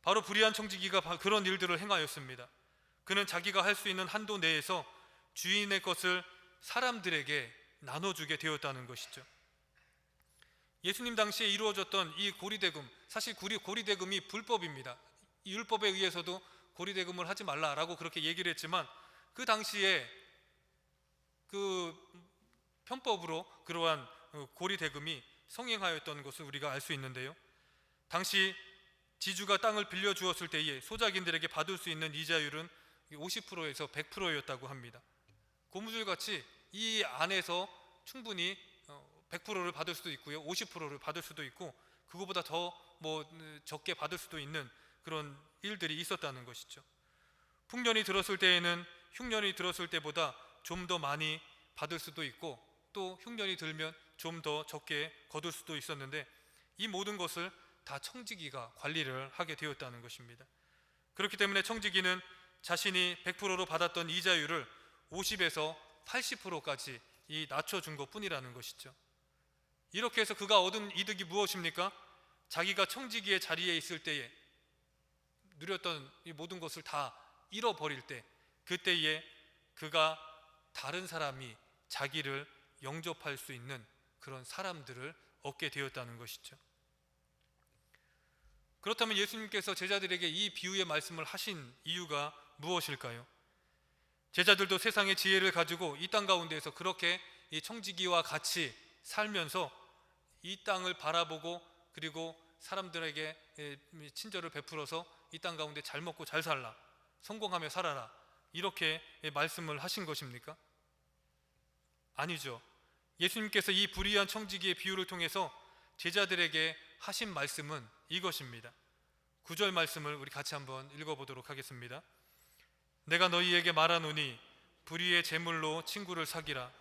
바로 불의한 청지기가 그런 일들을 행하였습니다. 그는 자기가 할 수 있는 한도 내에서 주인의 것을 사람들에게 나눠주게 되었다는 것이죠. 예수님 당시에 이루어졌던 이 고리대금, 사실 고리대금이 불법입니다. 이 율법에 의해서도 고리대금을 하지 말라라고 그렇게 얘기를 했지만 그 당시에 그 편법으로 그러한 고리대금이 성행하였던 것을 우리가 알 수 있는데요. 당시 지주가 땅을 빌려주었을 때에 소작인들에게 받을 수 있는 이자율은 50%에서 100%였다고 합니다. 고무줄같이 이 안에서 충분히 100%를 받을 수도 있고요, 50%를 받을 수도 있고 그거보다 더 적게 받을 수도 있는 그런 일들이 있었다는 것이죠. 풍년이 들었을 때에는 흉년이 들었을 때보다 좀 더 많이 받을 수도 있고 또 흉년이 들면 좀 더 적게 거둘 수도 있었는데 이 모든 것을 다 청지기가 관리를 하게 되었다는 것입니다. 그렇기 때문에 청지기는 자신이 100%로 받았던 이자율을 50에서 80%까지 낮춰준 것뿐이라는 것이죠. 이렇게 해서 그가 얻은 이득이 무엇입니까? 자기가 청지기의 자리에 있을 때에 누렸던 이 모든 것을 다 잃어버릴 때, 그때에 그가 다른 사람이 자기를 영접할 수 있는 그런 사람들을 얻게 되었다는 것이죠. 그렇다면 예수님께서 제자들에게 이 비유의 말씀을 하신 이유가 무엇일까요? 제자들도 세상의 지혜를 가지고 이 땅 가운데에서 그렇게 이 청지기와 같이 살면서 이 땅을 바라보고 그리고 사람들에게 친절을 베풀어서 이 땅 가운데 잘 먹고 잘 살라, 성공하며 살아라, 이렇게 말씀을 하신 것입니까? 아니죠. 예수님께서 이 불의한 청지기의 비유를 통해서 제자들에게 하신 말씀은 이것입니다. 9절 말씀을 우리 같이 한번 읽어보도록 하겠습니다. 내가 너희에게 말하노니 불의의 재물로 친구를 사귀라.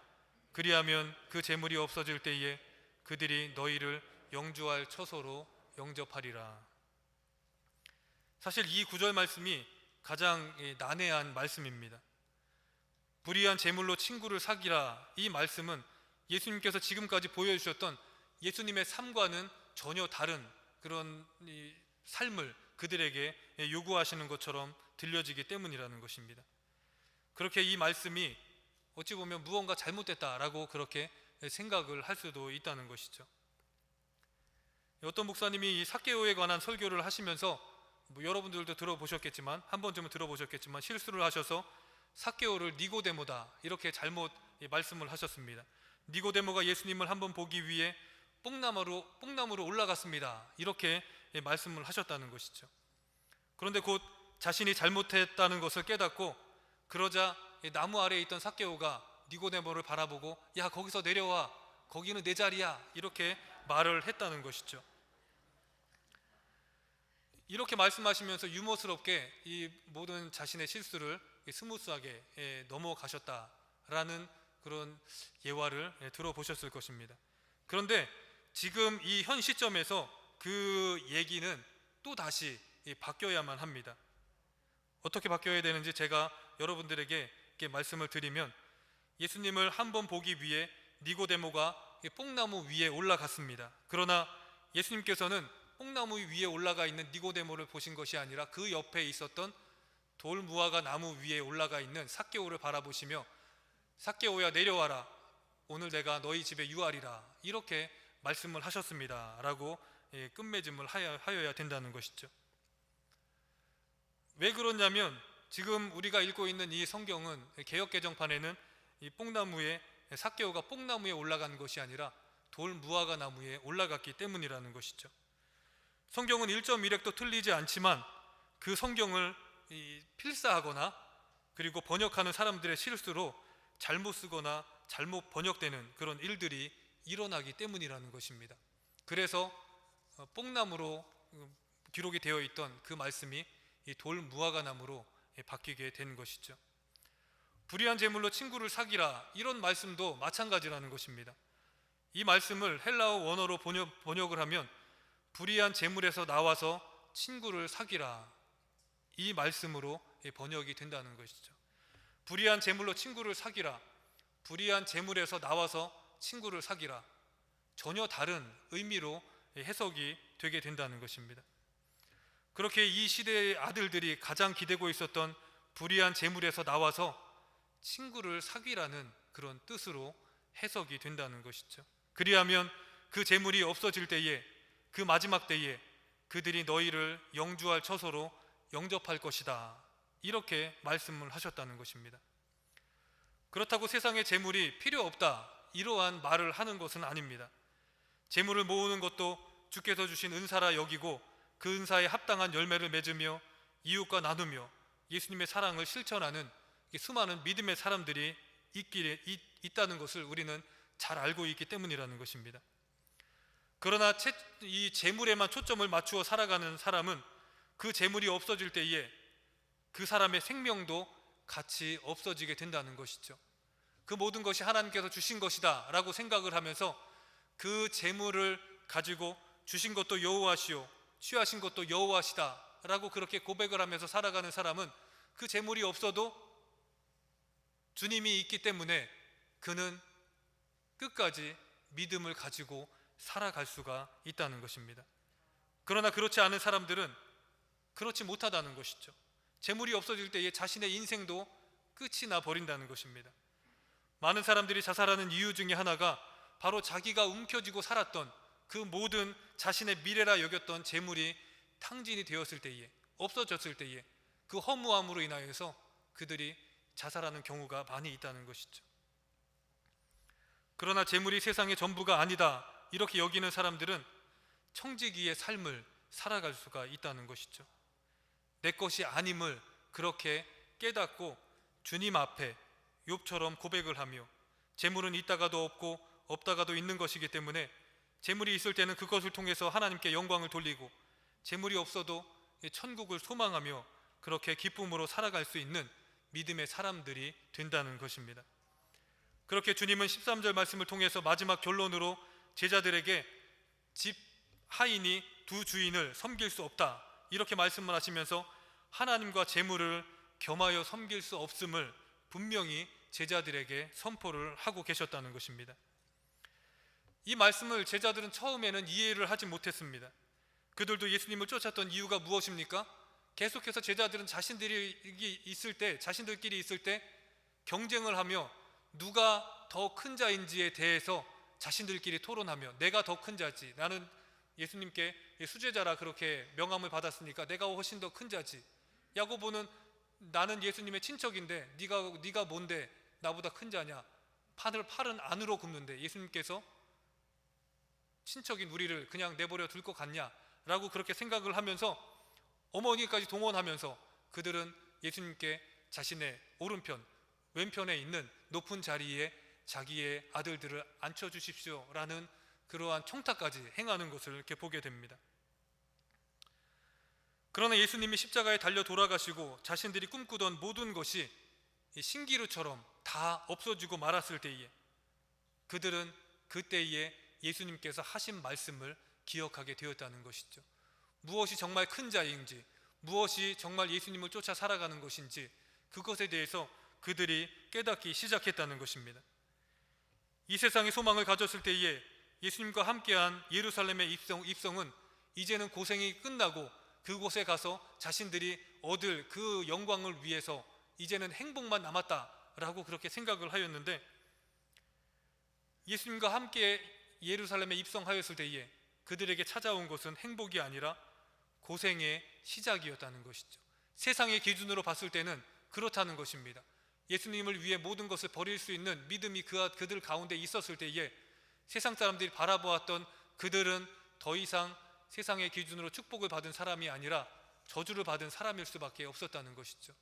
그리하면 그 재물이 없어질 때에 그들이 너희를 영주할 처소로 영접하리라. 사실 이 9절 말씀이 가장 난해한 말씀입니다. 불의한 재물로 친구를 사귀라, 이 말씀은 예수님께서 지금까지 보여주셨던 예수님의 삶과는 전혀 다른 그런 삶을 그들에게 요구하시는 것처럼 들려지기 때문이라는 것입니다. 그렇게 이 말씀이 어찌 보면 무언가 잘못됐다라고 그렇게 생각을 할 수도 있다는 것이죠. 어떤 목사님이 이 삭개오에 관한 설교를 하시면서 여러분들도 들어보셨겠지만 한 번쯤은 들어보셨겠지만 실수를 하셔서 삭개오를 니고데모다 이렇게 잘못 말씀을 하셨습니다. 니고데모가 예수님을 한번 보기 위해 뽕나무로 올라갔습니다, 이렇게 말씀을 하셨다는 것이죠. 그런데 곧 자신이 잘못했다는 것을 깨닫고 그러자 나무 아래에 있던 삭개오가 니고데모를 바라보고 야, 거기서 내려와, 거기는 내 자리야, 이렇게 말을 했다는 것이죠. 이렇게 말씀하시면서 유머스럽게 이 모든 자신의 실수를 스무스하게 넘어가셨다라는 그런 예화를 들어보셨을 것입니다. 그런데 지금 이 현 시점에서 그 얘기는 또 다시 바뀌어야만 합니다. 어떻게 바뀌어야 되는지 제가 여러분들에게 이렇게 말씀을 드리면, 예수님을 한번 보기 위해 니고데모가 뽕나무 위에 올라갔습니다. 그러나 예수님께서는 뽕나무 위에 올라가 있는 니고데모를 보신 것이 아니라 그 옆에 있었던 돌무화과 나무 위에 올라가 있는 삭개오를 바라보시며, 삭개오야 내려와라, 오늘 내가 너희 집에 유하리라, 이렇게 말씀을 하셨습니다 라고 끝맺음을 하여야 된다는 것이죠. 왜 그러냐면, 지금 우리가 읽고 있는 이 성경은, 개역개정판에는 이 뽕나무에, 삭개오가 뽕나무에 올라간 것이 아니라 돌무화과 나무에 올라갔기 때문이라는 것이죠. 성경은 1.1획도 틀리지 않지만 그 성경을 필사하거나 그리고 번역하는 사람들의 실수로 잘못 쓰거나 잘못 번역되는 그런 일들이 일어나기 때문이라는 것입니다. 그래서 뽕나무로 기록이 되어 있던 그 말씀이 이 돌무화과 나무로 바뀌게 된 것이죠. 불의한 제물로 친구를 사귀라, 이런 말씀도 마찬가지라는 것입니다. 이 말씀을 헬라어 원어로 번역을 하면 불의한 제물에서 나와서 친구를 사귀라, 이 말씀으로 번역이 된다는 것이죠. 불의한 제물로 친구를 사귀라, 불의한 제물에서 나와서 친구를 사귀라, 전혀 다른 의미로 해석이 되게 된다는 것입니다. 그렇게 이 시대의 아들들이 가장 기대고 있었던 불의한 제물에서 나와서 친구를 사귀라는 그런 뜻으로 해석이 된다는 것이죠. 그리하면 그 제물이 없어질 때에, 그 마지막 때에 그들이 너희를 영주할 처소로 영접할 것이다, 이렇게 말씀을 하셨다는 것입니다. 그렇다고 세상에 제물이 필요 없다, 이러한 말을 하는 것은 아닙니다. 제물을 모으는 것도 주께서 주신 은사라 여기고 그 은사에 합당한 열매를 맺으며 이웃과 나누며 예수님의 사랑을 실천하는 수많은 믿음의 사람들이 있다는 것을 우리는 잘 알고 있기 때문이라는 것입니다. 그러나 이 재물에만 초점을 맞추어 살아가는 사람은 그 재물이 없어질 때에 그 사람의 생명도 같이 없어지게 된다는 것이죠. 그 모든 것이 하나님께서 주신 것이다 라고 생각을 하면서 그 재물을 가지고 주신 것도 여호와시오, 취하신 것도 여호와시다 라고 그렇게 고백을 하면서 살아가는 사람은 그 재물이 없어도 주님이 있기 때문에 그는 끝까지 믿음을 가지고 살아갈 수가 있다는 것입니다. 그러나 그렇지 않은 사람들은 그렇지 못하다는 것이죠. 재물이 없어질 때에 자신의 인생도 끝이 나 버린다는 것입니다. 많은 사람들이 자살하는 이유 중에 하나가 바로 자기가 움켜쥐고 살았던 그 모든 자신의 미래라 여겼던 재물이 탕진이 되었을 때에, 없어졌을 때에 그 허무함으로 인하여서 그들이 자살하는 경우가 많이 있다는 것이죠. 그러나 재물이 세상의 전부가 아니다, 이렇게 여기는 사람들은 청지기의 삶을 살아갈 수가 있다는 것이죠. 내 것이 아님을 그렇게 깨닫고 주님 앞에 욥처럼 고백을 하며, 재물은 있다가도 없고 없다가도 있는 것이기 때문에 재물이 있을 때는 그것을 통해서 하나님께 영광을 돌리고, 재물이 없어도 천국을 소망하며 그렇게 기쁨으로 살아갈 수 있는 믿음의 사람들이 된다는 것입니다. 그렇게 주님은 13절 말씀을 통해서 마지막 결론으로 제자들에게 집 하인이 두 주인을 섬길 수 없다, 이렇게 말씀을 하시면서 하나님과 재물을 겸하여 섬길 수 없음을 분명히 제자들에게 선포를 하고 계셨다는 것입니다. 이 말씀을 제자들은 처음에는 이해를 하지 못했습니다. 그들도 예수님을 쫓았던 이유가 무엇입니까? 계속해서 제자들은 자신들끼리 있을 때 경쟁을 하며 누가 더 큰 자인지에 대해서 자신들끼리 토론하며, 내가 더 큰 자지, 나는 예수님께 수제자라 그렇게 명함을 받았으니까 내가 훨씬 더 큰 자지, 야고보는 나는 예수님의 친척인데 네가 뭔데 나보다 큰 자냐, 팔은 안으로 굽는데 예수님께서 친척인 우리를 그냥 내버려 둘 것 같냐 라고 그렇게 생각을 하면서 어머니까지 동원하면서 그들은 예수님께 자신의 오른편, 왼편에 있는 높은 자리에 자기의 아들들을 앉혀주십시오 라는 그러한 청탁까지 행하는 것을 이렇게 보게 됩니다. 그러나 예수님이 십자가에 달려 돌아가시고 자신들이 꿈꾸던 모든 것이 신기루처럼 다 없어지고 말았을 때에 그들은 그때에 예수님께서 하신 말씀을 기억하게 되었다는 것이죠. 무엇이 정말 큰 자인지, 무엇이 정말 예수님을 쫓아 살아가는 것인지 그것에 대해서 그들이 깨닫기 시작했다는 것입니다. 이 세상에 소망을 가졌을 때에 예수님과 함께한 예루살렘의 입성은 이제는 고생이 끝나고 그곳에 가서 자신들이 얻을 그 영광을 위해서 이제는 행복만 남았다라고 그렇게 생각을 하였는데, 예수님과 함께 예루살렘에 입성하였을 때에 그들에게 찾아온 것은 행복이 아니라 고생의 시작이었다는 것이죠. 세상의 기준으로 봤을 때는 그렇다는 것입니다. 예수님을 위해 모든 것을 버릴 수 있는 믿음이 그들 가운데 있었을 때에 세상 사람들이 바라보았던 그들은 더 이상 세상의 기준으로 축복을 받은 사람이 아니라 저주를 받은 사람일 수밖에 없었다는 것이죠.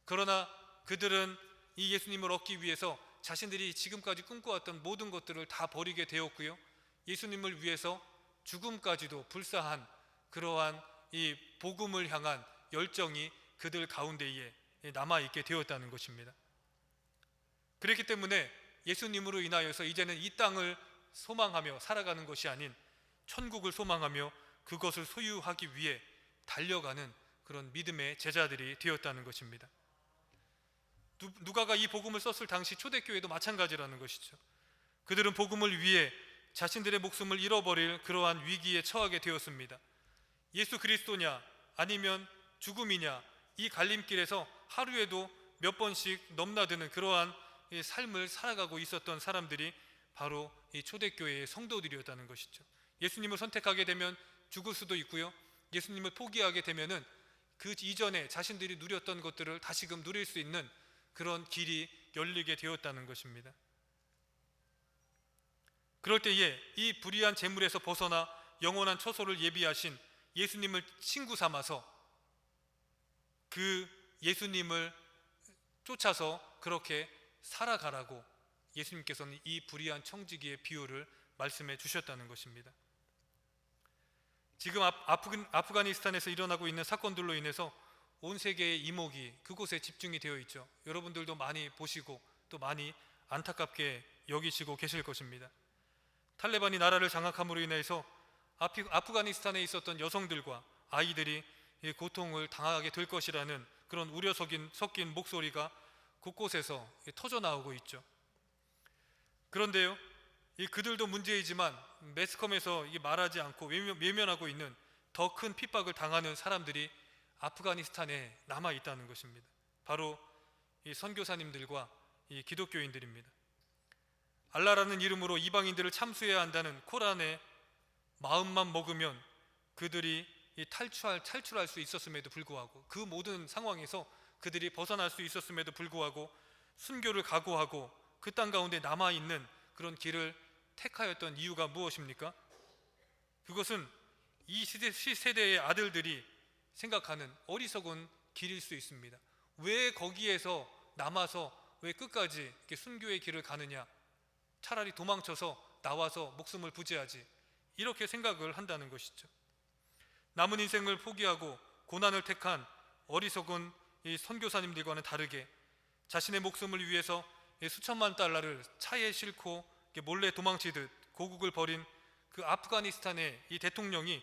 그러나 그들은 이 예수님을 얻기 위해서 자신들이 지금까지 꿈꿔왔던 모든 것들을 다 버리게 되었고요, 예수님을 위해서 죽음까지도 불사한 그러한 이 복음을 향한 열정이 그들 가운데에 남아있게 되었다는 것입니다. 그렇기 때문에 예수님으로 인하여서 이제는 이 땅을 소망하며 살아가는 것이 아닌 천국을 소망하며 그것을 소유하기 위해 달려가는 그런 믿음의 제자들이 되었다는 것입니다. 누가가 이 복음을 썼을 당시 초대교회도 마찬가지라는 것이죠. 그들은 복음을 위해 자신들의 목숨을 잃어버릴 그러한 위기에 처하게 되었습니다. 예수 그리스도냐 아니면 죽음이냐, 이 갈림길에서 하루에도 몇 번씩 넘나드는 그러한 삶을 살아가고 있었던 사람들이 바로 이 초대교회의 성도들이었다는 것이죠. 예수님을 선택하게 되면 죽을 수도 있고요, 예수님을 포기하게 되면은 그 이전에 자신들이 누렸던 것들을 다시금 누릴 수 있는 그런 길이 열리게 되었다는 것입니다. 그럴 때에 이 불의한 재물에서 벗어나 영원한 처소를 예비하신 예수님을 친구 삼아서 그 예수님을 쫓아서 그렇게 살아가라고 예수님께서는 이 불의한 청지기의 비유를 말씀해 주셨다는 것입니다. 지금 아프가니스탄에서 일어나고 있는 사건들로 인해서 온 세계의 이목이 그곳에 집중이 되어 있죠. 여러분들도 많이 보시고 또 많이 안타깝게 여기시고 계실 것입니다. 탈레반이 나라를 장악함으로 인해서 아프가니스탄에 있었던 여성들과 아이들이 고통을 당하게 될 것이라는 그런 우려 섞인 목소리가 곳곳에서 터져 나오고 있죠. 그런데요, 그들도 문제이지만 매스컴에서 말하지 않고 외면하고 있는 더 큰 핍박을 당하는 사람들이 아프가니스탄에 남아 있다는 것입니다. 바로 이 선교사님들과 이 기독교인들입니다. 알라라는 이름으로 이방인들을 참수해야 한다는 코란에 마음만 먹으면 그들이 탈출할 수 있었음에도 불구하고, 그 모든 상황에서 그들이 벗어날 수 있었음에도 불구하고 순교를 각오하고 그 땅 가운데 남아있는 그런 길을 택하였던 이유가 무엇입니까? 그것은 이 세대의 아들들이 생각하는 어리석은 길일 수 있습니다. 왜 거기에서 남아서 왜 끝까지 이렇게 순교의 길을 가느냐, 차라리 도망쳐서 나와서 목숨을 부지하지, 이렇게 생각을 한다는 것이죠. 남은 인생을 포기하고 고난을 택한 어리석은 이 선교사님들과는 다르게 자신의 목숨을 위해서 수천만 달러를 차에 싣고 몰래 도망치듯 고국을 버린 그 아프가니스탄의 이 대통령이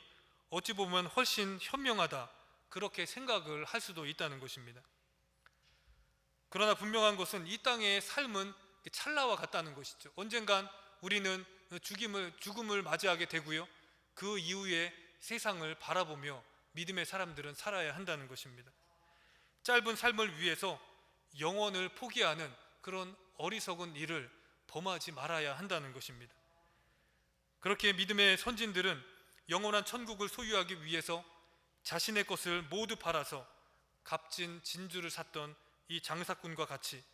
어찌 보면 훨씬 현명하다, 그렇게 생각을 할 수도 있다는 것입니다. 그러나 분명한 것은 이 땅의 삶은 찰나와 같다는 것이죠. 언젠간 우리는 죽음을 맞이하게 되고요, 그 이후에 세상을 바라보며 믿음의 사람들은 살아야 한다는 것입니다. 짧은 삶을 위해서 영혼을 포기하는 그런 어리석은 일을 범하지 말아야 한다는 것입니다. 그렇게 믿음의 선진들은 영원한 천국을 소유하기 위해서 자신의 것을 모두 팔아서 값진 진주를 샀던 이 장사꾼과 같이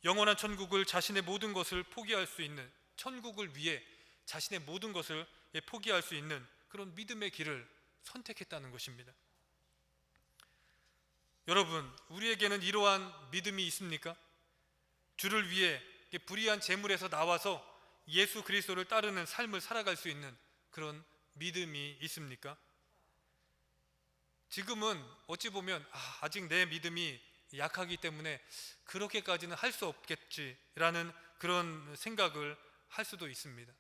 영원한 천국을, 자신의 모든 것을 포기할 수 있는, 천국을 위해 자신의 모든 것을 포기할 수 있는 그런 믿음의 길을 선택했다는 것입니다. 여러분, 우리에게는 이러한 믿음이 있습니까? 주를 위해 불의한 재물에서 나와서 예수 그리스도를 따르는 삶을 살아갈 수 있는 그런 믿음이 있습니까? 지금은 어찌 보면 아직 내 믿음이 약하기 때문에 그렇게까지는 할 수 없겠지라는 그런 생각을 할 수도 있습니다.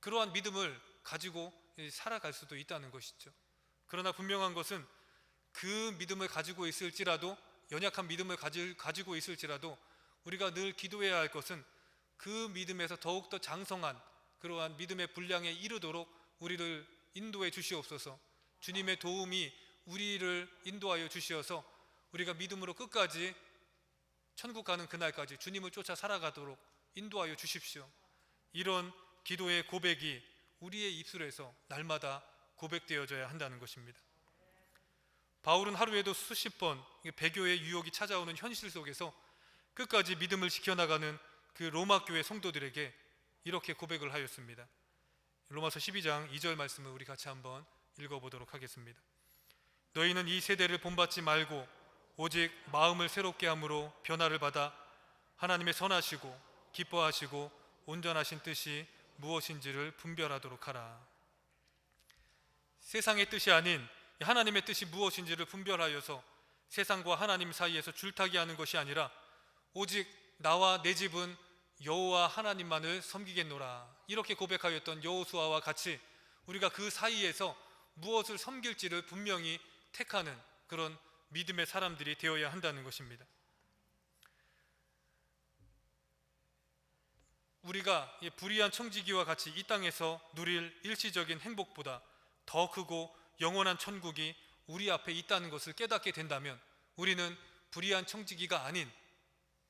그러한 믿음을 가지고 살아갈 수도 있다는 것이죠. 그러나 분명한 것은 그 믿음을 가지고 있을지라도, 연약한 믿음을 가지고 있을지라도 우리가 늘 기도해야 할 것은 그 믿음에서 더욱더 장성한 그러한 믿음의 분량에 이르도록 우리를 인도해 주시옵소서. 주님의 도움이 우리를 인도하여 주시어서 우리가 믿음으로 끝까지 천국 가는 그날까지 주님을 쫓아 살아가도록 인도하여 주십시오. 이런 기도의 고백이 우리의 입술에서 날마다 고백되어져야 한다는 것입니다. 바울은 하루에도 수십 번 배교의 유혹이 찾아오는 현실 속에서 끝까지 믿음을 지켜나가는 그 로마 교회 성도들에게 이렇게 고백을 하였습니다. 로마서 12장 2절 말씀을 우리 같이 한번 읽어보도록 하겠습니다. 너희는 이 세대를 본받지 말고 오직 마음을 새롭게 함으로 변화를 받아 하나님의 선하시고 기뻐하시고 온전하신 뜻이 무엇인지를 분별하도록 하라. 세상의 뜻이 아닌 하나님의 뜻이 무엇인지를 분별하여서 세상과 하나님 사이에서 줄타기 하는 것이 아니라 오직 나와 내 집은 여호와 하나님만을 섬기겠노라, 이렇게 고백하였던 여호수아와 같이 우리가 그 사이에서 무엇을 섬길지를 분명히 택하는 그런 믿음의 사람들이 되어야 한다는 것입니다. 우리가 불의한 청지기와 같이 이 땅에서 누릴 일시적인 행복보다 더 크고 영원한 천국이 우리 앞에 있다는 것을 깨닫게 된다면 우리는 불의한 청지기가 아닌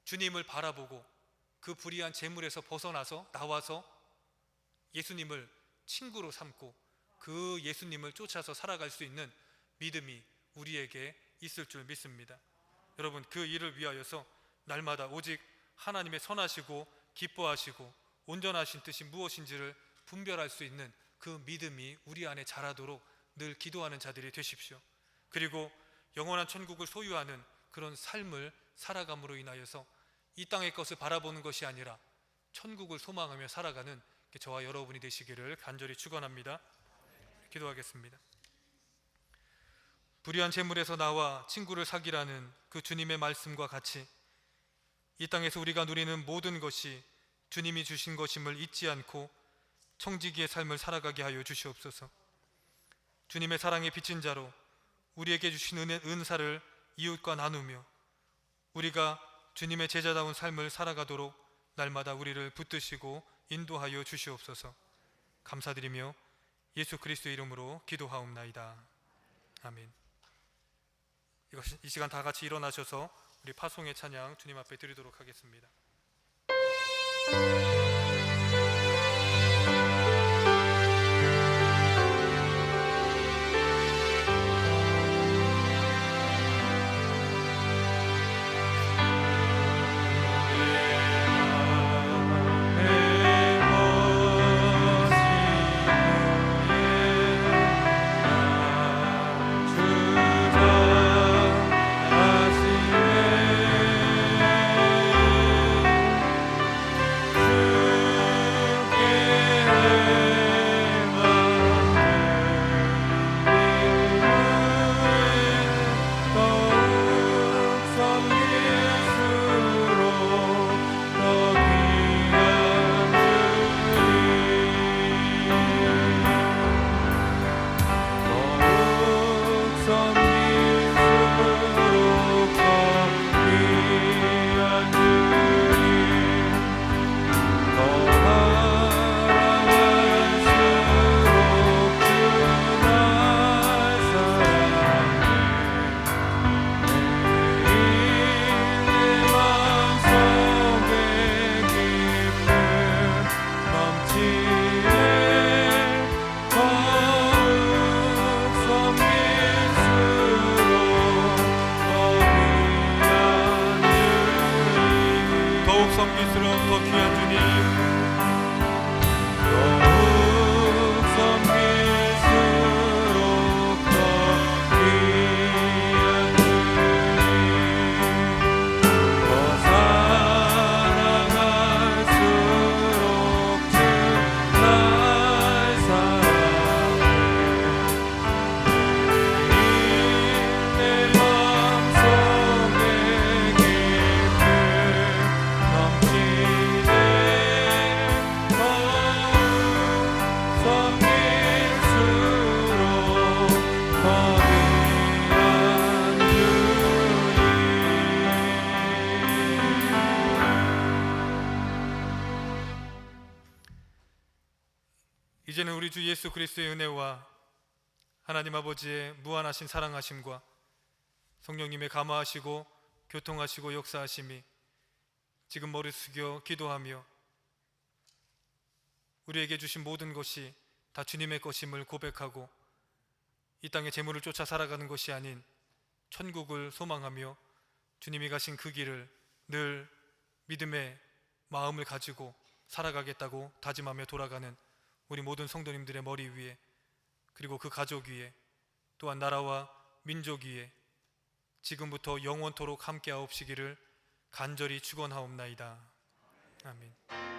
주님을 바라보고 그 불의한 재물에서 벗어나서 나와서 예수님을 친구로 삼고 그 예수님을 쫓아서 살아갈 수 있는 믿음이 우리에게 있을 줄 믿습니다. 여러분, 그 일을 위하여서 날마다 오직 하나님의 선하시고 기뻐하시고 온전하신 뜻이 무엇인지를 분별할 수 있는 그 믿음이 우리 안에 자라도록 늘 기도하는 자들이 되십시오. 그리고 영원한 천국을 소유하는 그런 삶을 살아감으로 인하여서 이 땅의 것을 바라보는 것이 아니라 천국을 소망하며 살아가는 저와 여러분이 되시기를 간절히 축원합니다. 기도하겠습니다. 불의한 재물에서 나와 친구를 사귀라는 그 주님의 말씀과 같이 이 땅에서 우리가 누리는 모든 것이 주님이 주신 것임을 잊지 않고 청지기의 삶을 살아가게 하여 주시옵소서. 주님의 사랑에 비친 자로 우리에게 주신 은사를 이웃과 나누며 우리가 주님의 제자다운 삶을 살아가도록 날마다 우리를 붙드시고 인도하여 주시옵소서. 감사드리며 예수 그리스도의 이름으로 기도하옵나이다. 아멘. 이 시간 다 같이 일어나셔서 우리 파송의 찬양 주님 앞에 드리도록 하겠습니다. 섬길 수 우리 주 예수 그리스도의 은혜와 하나님 아버지의 무한하신 사랑하심과 성령님의 감화하시고 교통하시고 역사하심이 지금 머리 숙여 기도하며 우리에게 주신 모든 것이 다 주님의 것임을 고백하고 이 땅의 재물을 쫓아 살아가는 것이 아닌 천국을 소망하며 주님이 가신 그 길을 늘 믿음의 마음을 가지고 살아가겠다고 다짐하며 돌아가는 우리 모든 성도님들의 머리 위에, 그리고 그 가족 위에, 또한 나라와 민족 위에 지금부터 영원토록 함께하옵시기를 간절히 축원하옵나이다. 아멘.